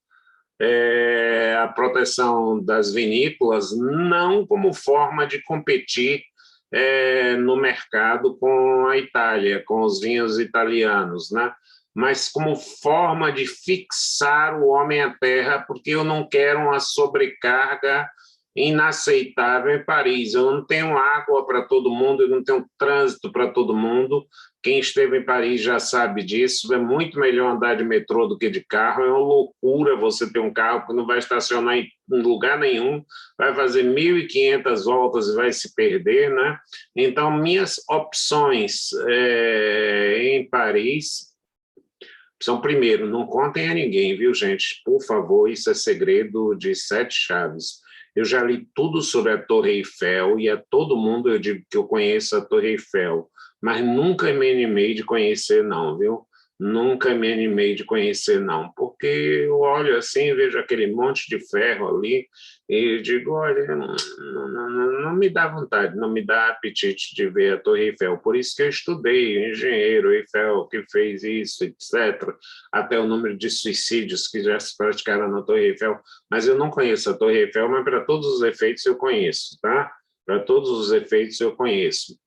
a proteção das vinícolas não como forma de competir no mercado com a Itália, com os vinhos italianos, né? Mas como forma de fixar o homem à terra, porque eu não quero uma sobrecarga inaceitável em Paris. Eu não tenho água para todo mundo, eu não tenho trânsito para todo mundo. Quem esteve em Paris já sabe disso. É muito melhor andar de metrô do que de carro. É uma loucura você ter um carro que não vai estacionar em lugar nenhum, vai fazer 1.500 voltas e vai se perder, né? Então, minhas opções em Paris são, primeiro, não contem a ninguém, viu, gente? Por favor, isso é segredo de 7 chaves. Eu já li tudo sobre a Torre Eiffel e a todo mundo eu digo que eu conheço a Torre Eiffel, mas nunca me animei de conhecer não, viu? Nunca me animei de conhecer não, porque eu olho assim, vejo aquele monte de ferro ali e digo, olha, não me dá vontade, não me dá apetite de ver a Torre Eiffel. Por isso que eu estudei engenheiro Eiffel, que fez isso, etc., até o número de suicídios que já se praticaram na Torre Eiffel. Mas eu não conheço a Torre Eiffel, mas para todos os efeitos eu conheço, tá? Para todos os efeitos eu conheço.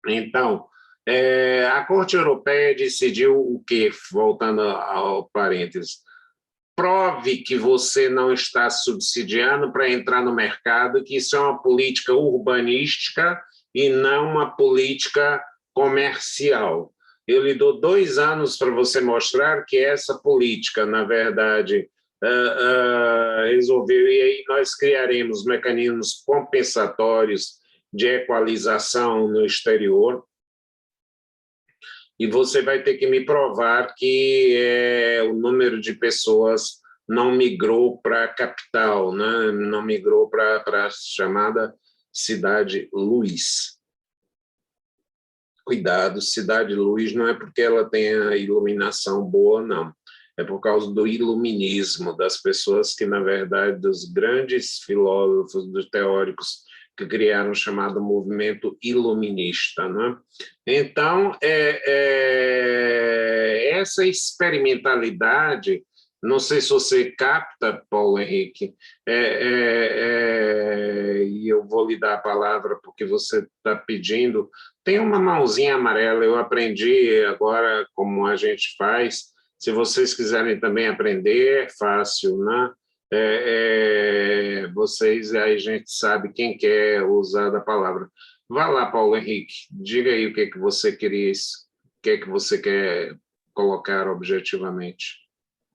Então, a Corte Europeia decidiu o quê? Voltando ao parênteses. Prove que você não está subsidiando para entrar no mercado, que isso é uma política urbanística e não uma política comercial. Eu lhe dou 2 anos para você mostrar que essa política, na verdade, resolveu, e aí nós criaremos mecanismos compensatórios de equalização no exterior, e você vai ter que me provar que o número de pessoas não migrou para a capital, né? Não migrou para a chamada Cidade Luz. Cuidado, Cidade Luz não é porque ela tenha iluminação boa, não. É por causa do iluminismo, das pessoas que, na verdade, dos grandes filósofos, dos teóricos que criaram o chamado movimento iluminista, né? Então, essa experimentalidade, não sei se você capta, Paulo Henrique, e eu vou lhe dar a palavra porque você está pedindo, tem uma mãozinha amarela, eu aprendi agora como a gente faz, se vocês quiserem também aprender, é fácil, né? Vocês, aí a gente sabe quem quer usar da palavra. Vá lá, Paulo Henrique, diga aí o que que você queria, o que que você quer colocar objetivamente.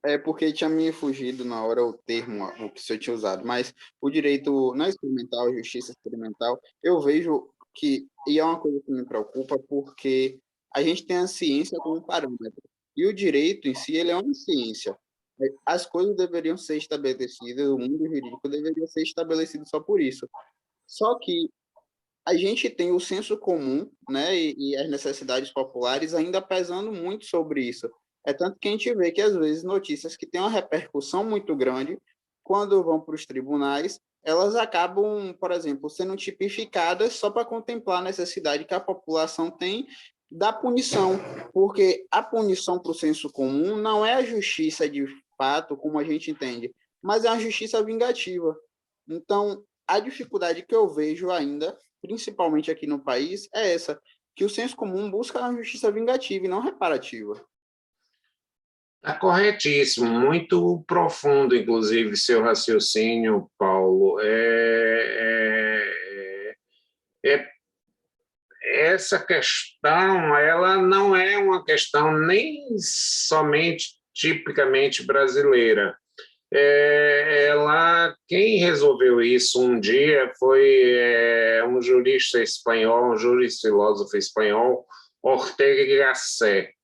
É porque tinha me fugido na hora o termo, o que você tinha usado, mas o direito não experimental, a justiça experimental, eu vejo que, e é uma coisa que me preocupa, porque a gente tem a ciência como parâmetro, e o direito em si, ele é uma ciência. As coisas deveriam ser estabelecidas, o mundo jurídico deveria ser estabelecido só por isso. Só que a gente tem o senso comum, né, e as necessidades populares ainda pesando muito sobre isso. É tanto que a gente vê que, às vezes, notícias que têm uma repercussão muito grande, quando vão para os tribunais, elas acabam, por exemplo, sendo tipificadas só para contemplar a necessidade que a população tem da punição, porque a punição para o senso comum não é a justiça de fato, como a gente entende, mas é uma justiça vingativa. Então, a dificuldade que eu vejo ainda, principalmente aqui no país, é essa, que o senso comum busca uma justiça vingativa e não reparativa. Está corretíssimo, muito profundo, inclusive, seu raciocínio, Paulo. Essa questão, ela não é uma questão nem somente tipicamente brasileira. Quem resolveu isso um dia foi um jurista espanhol, um jurista filósofo espanhol, Ortega y Gasset.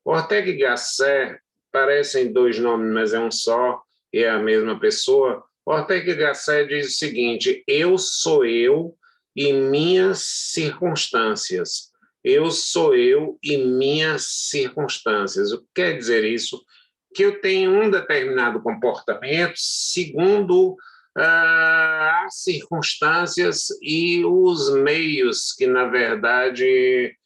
Ortega y Gasset parecem dois nomes, mas é um só, e é a mesma pessoa. Ortega y Gasset diz o seguinte: eu sou eu e minhas circunstâncias. Eu sou eu e minhas circunstâncias. O que quer dizer isso? Que eu tenho um determinado comportamento segundo as circunstâncias e os meios que, na verdade,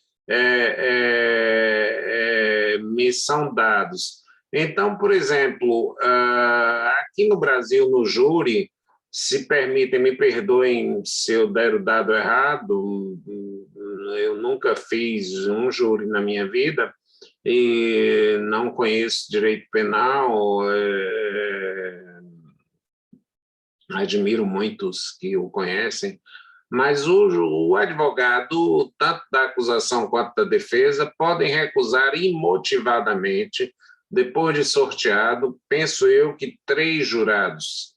me são dados. Então, por exemplo, aqui no Brasil, no júri, se permitem, me perdoem se eu der o dado errado, eu nunca fiz um júri na minha vida e não conheço direito penal, admiro muitos que o conhecem, mas o advogado, tanto da acusação quanto da defesa, podem recusar imotivadamente, depois de sorteado, penso eu que 3 jurados.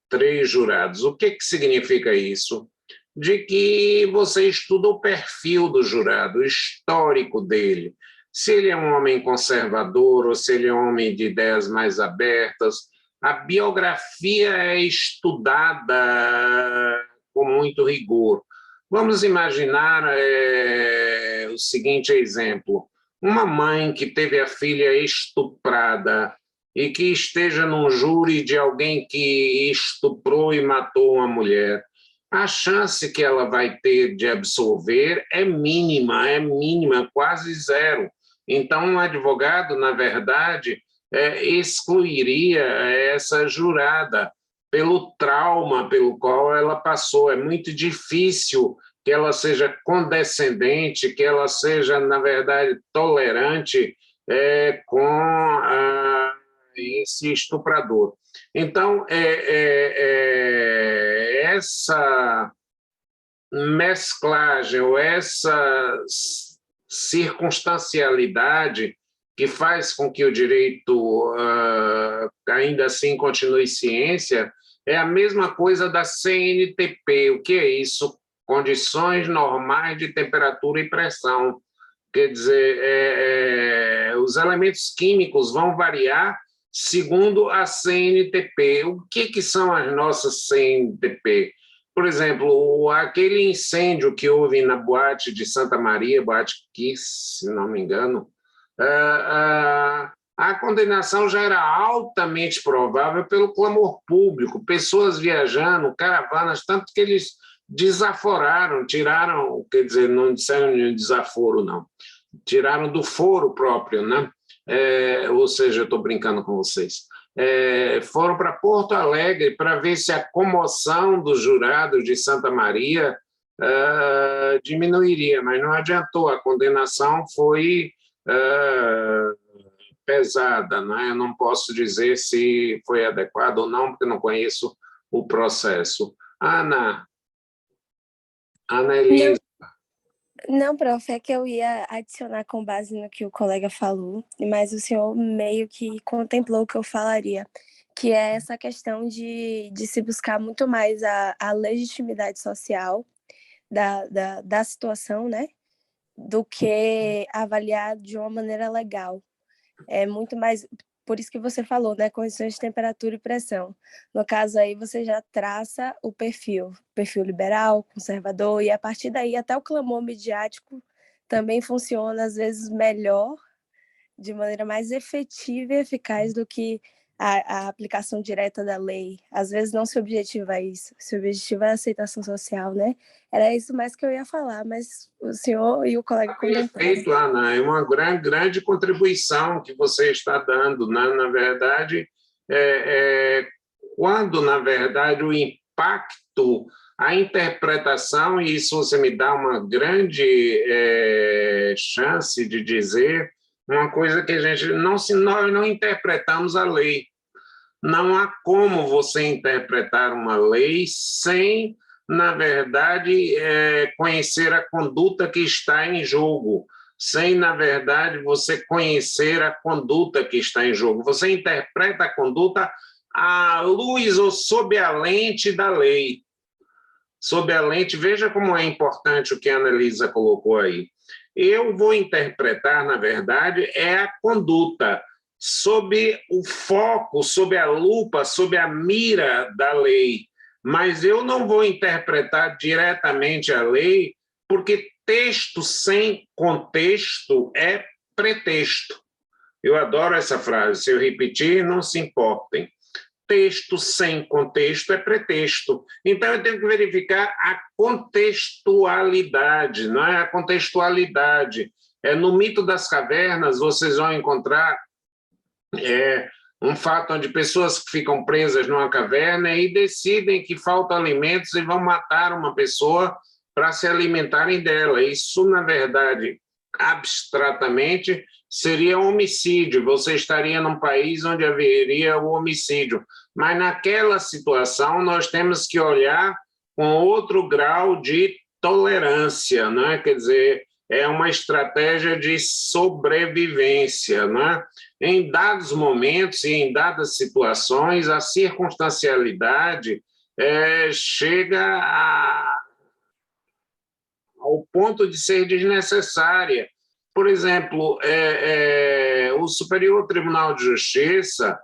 3 jurados. O que significa isso? De que você estuda o perfil do jurado, o histórico dele. Se ele é um homem conservador ou se ele é um homem de ideias mais abertas. A biografia é estudada com muito rigor. Vamos imaginar o seguinte exemplo. Uma mãe que teve a filha estuprada e que esteja num júri de alguém que estuprou e matou uma mulher, a chance que ela vai ter de absolver é mínima, quase zero. Então, um advogado, na verdade, excluiria essa jurada pelo trauma pelo qual ela passou. É muito difícil que ela seja condescendente, que ela seja, na verdade, tolerante com esse estuprador. Então, essa mesclagem ou essa circunstancialidade que faz com que o direito ainda assim continue ciência é a mesma coisa da CNTP. O que é isso? condições normais de temperatura e pressão. Quer dizer, os elementos químicos vão variar segundo a CNTP. O que são as nossas CNTP? Por exemplo, aquele incêndio que houve na boate de Santa Maria, Boate Kiss, se não me engano, a condenação já era altamente provável pelo clamor público, pessoas viajando, caravanas, tanto que eles desaforaram, tiraram, quer dizer, não disseram nenhum desaforo, não, tiraram do foro próprio, né? Ou seja, eu estou brincando com vocês. Foram para Porto Alegre para ver se a comoção dos jurados de Santa Maria diminuiria, mas não adiantou, a condenação foi pesada, né? Eu não posso dizer se foi adequado ou não, porque não conheço o processo. Ana Elisa. Não, prof, é que eu ia adicionar com base no que o colega falou, mas o senhor meio que contemplou o que eu falaria, que é essa questão de se buscar muito mais a legitimidade social da situação, né, do que avaliar de uma maneira legal. É muito mais, por isso que você falou, né, condições de temperatura e pressão. No caso aí, você já traça o perfil liberal, conservador, e a partir daí até o clamor midiático também funciona, às vezes, melhor, de maneira mais efetiva e eficaz do que a aplicação direta da lei. Às vezes não se objetiva isso, se objetiva a aceitação social, né? Era isso mais que eu ia falar, mas o senhor e o colega contemplaram. Perfeito, Ana, é uma grande contribuição que você está dando, né? Na verdade, quando, na verdade, o impacto, a interpretação, e isso você me dá uma grande chance de dizer uma coisa que a gente nós não interpretamos a lei. Não há como você interpretar uma lei sem, na verdade, conhecer a conduta que está em jogo, sem, na verdade, você conhecer a conduta que está em jogo. Você interpreta a conduta à luz ou sob a lente da lei. Sob a lente, veja como é importante o que a Ana Elisa colocou aí. Eu vou interpretar, na verdade, a conduta sob o foco, sob a lupa, sob a mira da lei. Mas eu não vou interpretar diretamente a lei, porque texto sem contexto é pretexto. Eu adoro essa frase, se eu repetir, não se importem. Texto sem contexto é pretexto. Então, eu tenho que verificar a contextualidade, não é? A contextualidade. No mito das cavernas, vocês vão encontrar um fato onde pessoas que ficam presas numa caverna e decidem que faltam alimentos e vão matar uma pessoa para se alimentarem dela. Isso, na verdade, abstratamente, seria um homicídio. Você estaria num país onde haveria o homicídio. Mas, naquela situação, nós temos que olhar com outro grau de tolerância, né? Quer dizer, é uma estratégia de sobrevivência, né? Em dados momentos e em dadas situações, a circunstancialidade chega ao ponto de ser desnecessária. Por exemplo, o Superior Tribunal de Justiça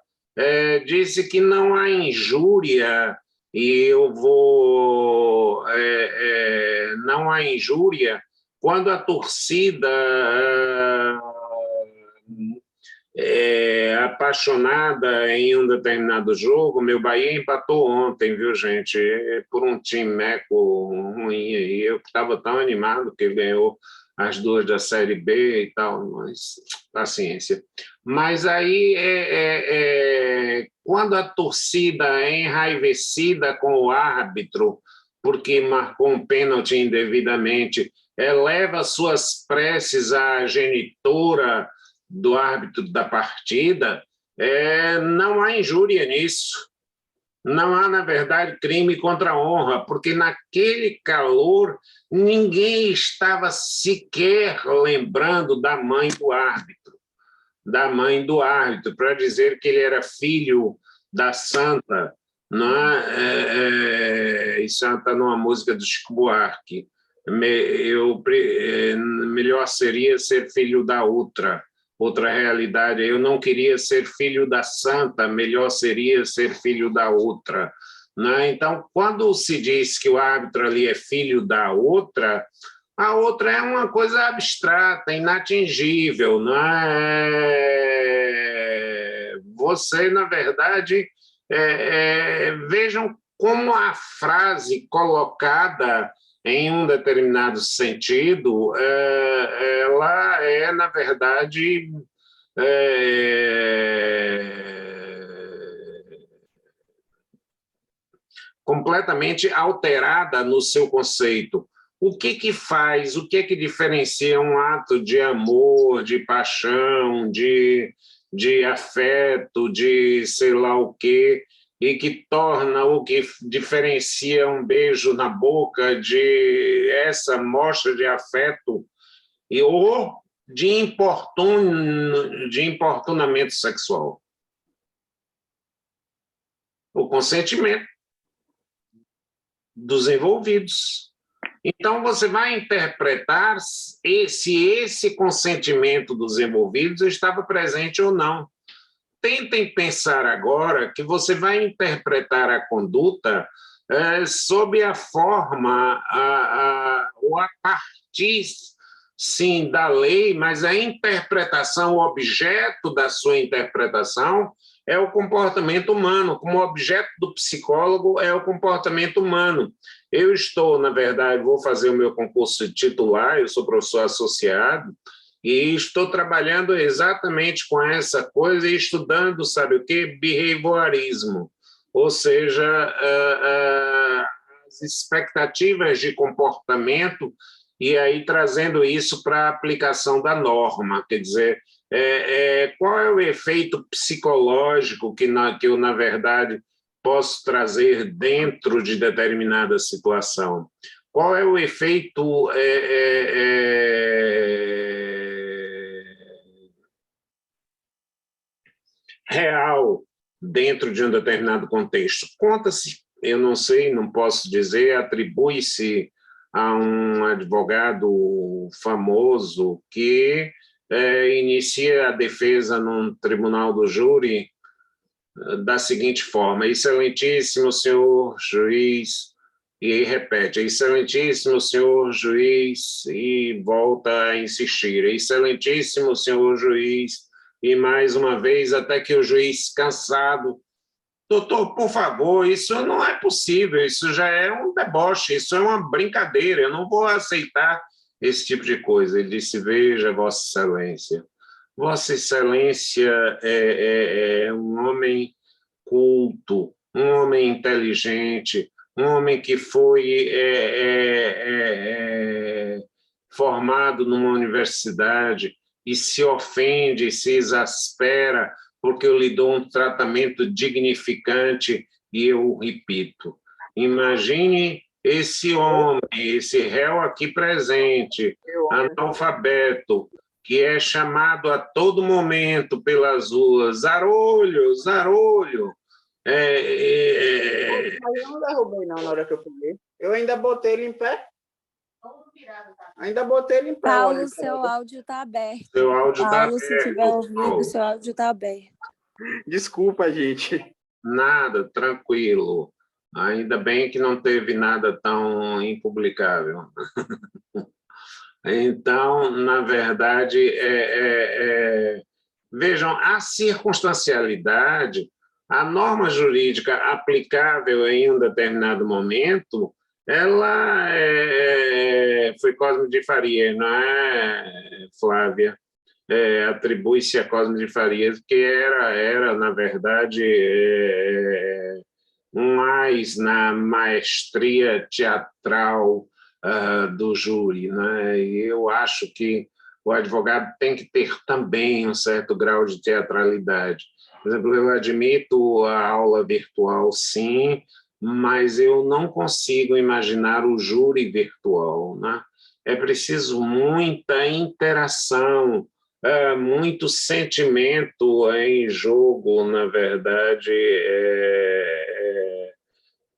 disse que não há injúria, e eu vou... não há injúria quando a torcida apaixonada em um determinado jogo. Meu Bahia empatou ontem, viu, gente? Por um time meco ruim aí. Eu estava tão animado que ele ganhou as duas da Série B e tal, mas paciência. Mas aí, quando a torcida é enraivecida com o árbitro, porque marcou um pênalti indevidamente, eleva suas preces à genitora do árbitro da partida, não há injúria nisso. Não há, na verdade, crime contra a honra, porque naquele calor ninguém estava sequer lembrando da mãe do árbitro, para dizer que ele era filho da santa não é? Isso está numa música do Chico Buarque. Melhor seria ser filho da outra realidade. Eu não queria ser filho da santa, melhor seria ser filho da outra. Né? Então, quando se diz que o árbitro ali é filho da outra, a outra é uma coisa abstrata, inatingível. Não é? Você, na verdade, vejam como a frase colocada em um determinado sentido, ela é, na verdade, completamente alterada no seu conceito. O que faz, o que diferencia um ato de amor, de paixão, de afeto, de sei lá o quê, e que torna o que diferencia um beijo na boca de essa mostra de afeto ou de importunamento sexual? O consentimento dos envolvidos. Então, você vai interpretar se esse consentimento dos envolvidos estava presente ou não. Tentem pensar agora que você vai interpretar a conduta sob a forma, ou a partir, sim, da lei, mas a interpretação, o objeto da sua interpretação é o comportamento humano, como objeto do psicólogo é o comportamento humano. Eu estou, na verdade, vou fazer o meu concurso titular, eu sou professor associado, e estou trabalhando exatamente com essa coisa e estudando, sabe o quê? Behaviorismo, ou seja, as expectativas de comportamento e aí trazendo isso para a aplicação da norma, quer dizer, qual é o efeito psicológico que eu, na verdade, posso trazer dentro de determinada situação? Qual é o efeito real dentro de um determinado contexto? Conta-se, eu não sei, não posso dizer, atribui-se a um advogado famoso que inicia a defesa num tribunal do júri da seguinte forma: excelentíssimo senhor juiz, e repete, excelentíssimo senhor juiz, e volta a insistir, excelentíssimo senhor juiz, e mais uma vez, até que o juiz, cansado: doutor, por favor, isso não é possível, isso já é um deboche, isso é uma brincadeira, eu não vou aceitar esse tipo de coisa. Ele disse: veja, Vossa Excelência, Vossa Excelência é um homem culto, um homem inteligente, um homem que foi formado numa universidade e se ofende, se exaspera porque eu lhe dou um tratamento dignificante e eu repito. Imagine esse homem, esse réu aqui presente, analfabeto, que é chamado a todo momento pelas ruas: Zarolho, Zarolho. Eu não derrubei não na hora que eu peguei. Eu ainda botei ele em pé. Ainda botei ele em pé. Paulo, olha, seu áudio está aberto. Seu áudio está Paulo, se tiver ouvido, seu áudio está aberto. Desculpa, gente. Nada, tranquilo. Ainda bem que não teve nada tão impublicável. Então, na verdade, vejam, a circunstancialidade, a norma jurídica aplicável em um determinado momento, ela foi Cosme de Faria, não é, Flávia? Atribui-se a Cosme de Farias, que era na verdade, mais na maestria teatral do júri. Né? E eu acho que o advogado tem que ter também um certo grau de teatralidade. Por exemplo, eu admito a aula virtual, sim, mas eu não consigo imaginar o júri virtual. Né? É preciso muita interação, muito sentimento em jogo, na verdade,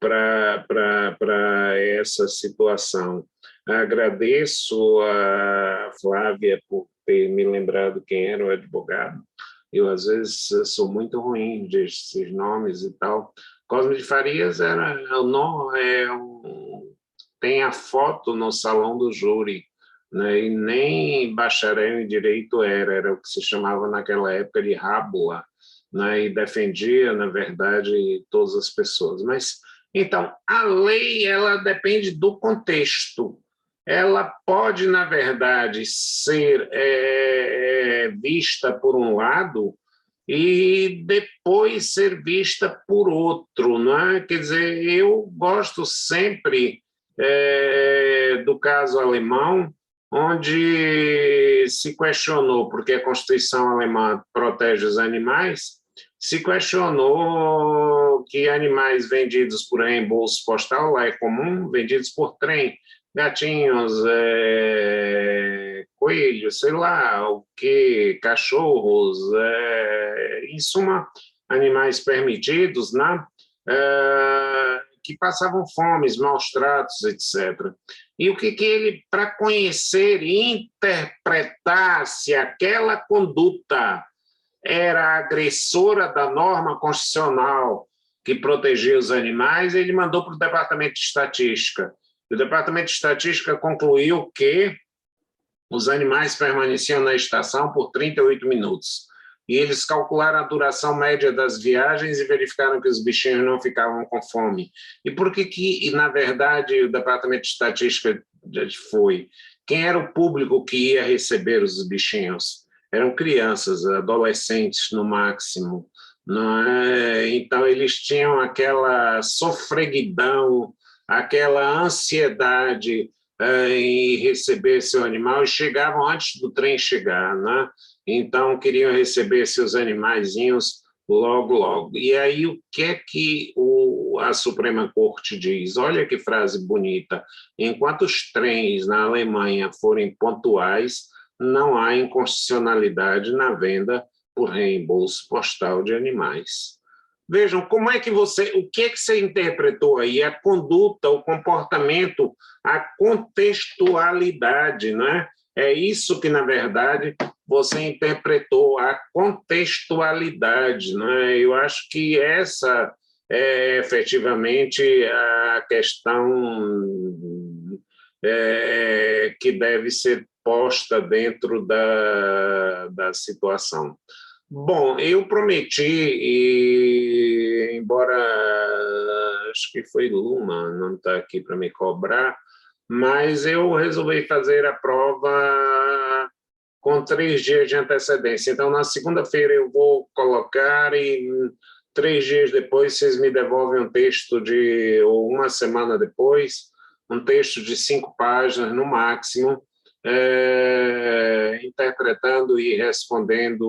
para essa situação. Agradeço a Flávia por ter me lembrado quem era o advogado. Eu, às vezes, sou muito ruim desses nomes e tal. Cosme de Farias tem a foto no salão do júri, né? E nem bacharel em direito era o que se chamava naquela época de rábula, né? E defendia, na verdade, todas as pessoas. Mas, então, a lei ela depende do contexto. Ela pode, na verdade, ser vista por um lado e depois ser vista por outro, não é? Quer dizer, eu gosto sempre do caso alemão, onde se questionou, porque a Constituição alemã protege os animais, se questionou que animais vendidos por reembolso postal, lá é comum, vendidos por trem, gatinhos, coelhos, sei lá, o que, cachorros, em suma, animais permitidos, né? Que passavam fomes, maus tratos, etc. E o que ele, para conhecer e interpretar se aquela conduta era agressora da norma constitucional que protegia os animais, ele mandou para o Departamento de Estatística. O Departamento de Estatística concluiu que os animais permaneciam na estação por 38 minutos. E eles calcularam a duração média das viagens e verificaram que os bichinhos não ficavam com fome. E por que na verdade, o Departamento de Estatística foi? Quem era o público que ia receber os bichinhos? Eram crianças, adolescentes no máximo. Não é? Então, eles tinham aquela sofreguidão, aquela ansiedade em receber seu animal e chegavam antes do trem chegar, né? Então, queriam receber seus animaizinhos logo, logo. E aí, o que é que a Suprema Corte diz? Olha que frase bonita. Enquanto os trens na Alemanha forem pontuais, não há inconstitucionalidade na venda por reembolso postal de animais. Vejam, como é que o que é que você interpretou aí? A conduta, o comportamento, a contextualidade, não é? É isso que, na verdade, você interpretou, a contextualidade, não é? Eu acho que essa é efetivamente a questão que deve ser posta dentro da situação. Bom, eu prometi, e embora acho que foi Luma, não está aqui para me cobrar, mas eu resolvi fazer a prova com 3 dias de antecedência. Então, na segunda-feira eu vou colocar e 3 dias depois vocês me devolvem um texto ou uma semana depois, um texto de 5 páginas no máximo, interpretando e respondendo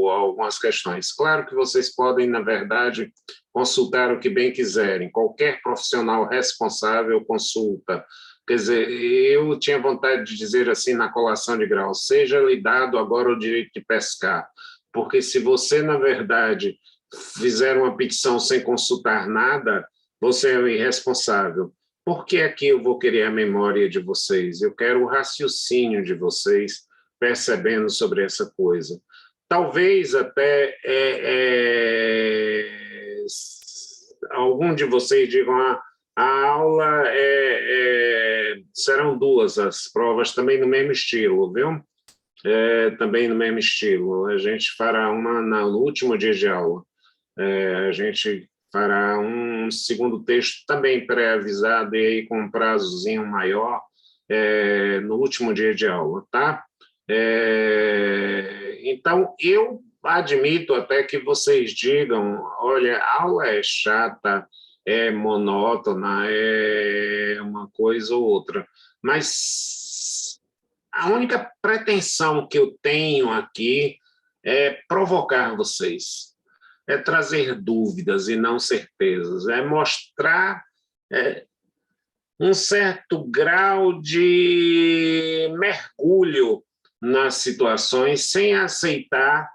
algumas questões. Claro que vocês podem, na verdade, consultar o que bem quiserem. Qualquer profissional responsável consulta. Quer dizer, eu tinha vontade de dizer assim na colação de grau, seja-lhe dado agora o direito de pescar, porque se você, na verdade, fizer uma petição sem consultar nada, você é um irresponsável. Por que aqui eu vou querer a memória de vocês? Eu quero o raciocínio de vocês percebendo sobre essa coisa. Talvez até algum de vocês digam a aula serão 2 as provas, também no mesmo estilo, viu? Também no mesmo estilo. A gente fará uma no último dia de aula. A gente fará um segundo texto também pré-avisado e aí com um prazozinho maior no último dia de aula, tá? Então, eu admito até que vocês digam, olha, a aula é chata, é monótona, é uma coisa ou outra, mas a única pretensão que eu tenho aqui é provocar vocês, é trazer dúvidas e não certezas, é mostrar um certo grau de mergulho nas situações sem aceitar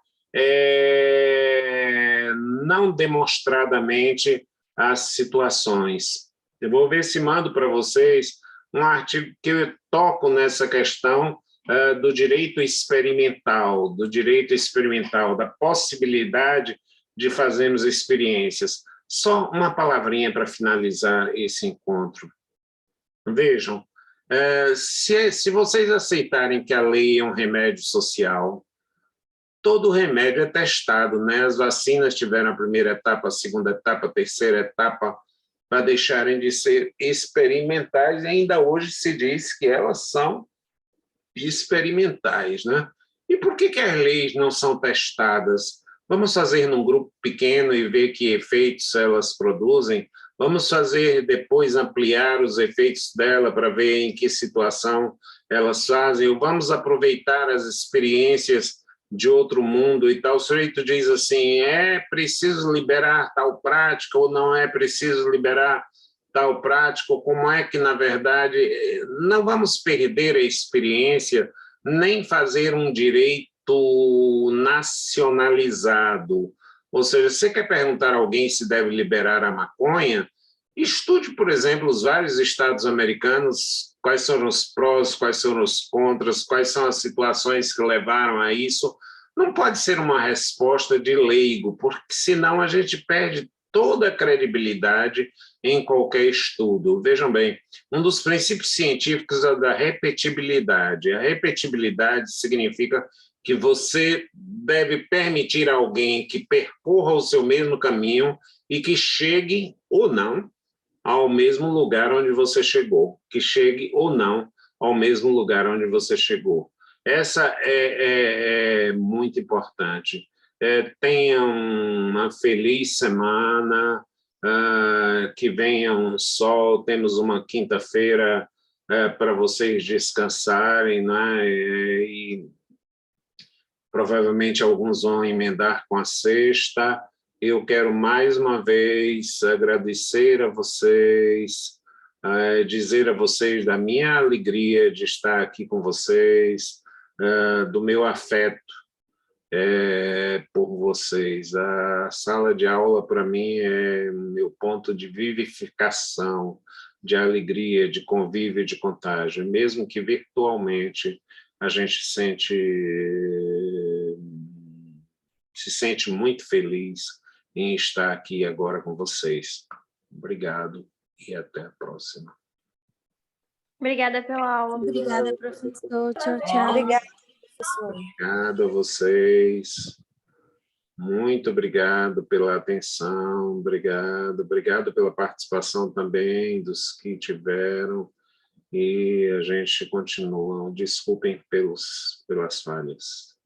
não demonstradamente as situações. Eu vou ver se mando para vocês um artigo que eu toco nessa questão do direito experimental, da possibilidade de fazermos experiências. Só uma palavrinha para finalizar esse encontro. Vejam, se vocês aceitarem que a lei é um remédio social, todo remédio é testado, né? As vacinas tiveram a primeira etapa, a segunda etapa, a terceira etapa, para deixarem de ser experimentais, e ainda hoje se diz que elas são experimentais, né? E por que as leis não são testadas? Vamos fazer num grupo pequeno e ver que efeitos elas produzem? Vamos fazer depois ampliar os efeitos dela para ver em que situação elas fazem? Ou vamos aproveitar as experiências de outro mundo e tal? O sujeito diz assim, é preciso liberar tal prática ou não é preciso liberar tal prática? Ou como é que, na verdade, não vamos perder a experiência, nem fazer um direito nacionalizado. Ou seja, você quer perguntar a alguém se deve liberar a maconha? Estude, por exemplo, os vários estados americanos, quais são os prós, quais são os contras, quais são as situações que levaram a isso. Não pode ser uma resposta de leigo, porque senão a gente perde toda a credibilidade em qualquer estudo. Vejam bem, um dos princípios científicos é da repetibilidade. A repetibilidade significa que você deve permitir a alguém que percorra o seu mesmo caminho e que chegue ou não ao mesmo lugar onde você chegou, que chegue ou não ao mesmo lugar onde você chegou. Essa é muito importante. Tenham uma feliz semana, que venha um sol, temos uma quinta-feira para vocês descansarem, né? E provavelmente alguns vão emendar com a sexta. Eu quero mais uma vez agradecer a vocês, dizer a vocês da minha alegria de estar aqui com vocês, do meu afeto por vocês. A sala de aula, para mim, é meu ponto de vivificação, de alegria, de convívio, de contágio. Mesmo que virtualmente a gente se sente muito feliz em estar aqui agora com vocês. Obrigado e até a próxima. Obrigada pela aula. Obrigada, professor. Tchau, tchau. Obrigada, professor. Obrigado a vocês. Muito obrigado pela atenção. Obrigado pela participação também dos que tiveram. E a gente continua. Desculpem pelas falhas.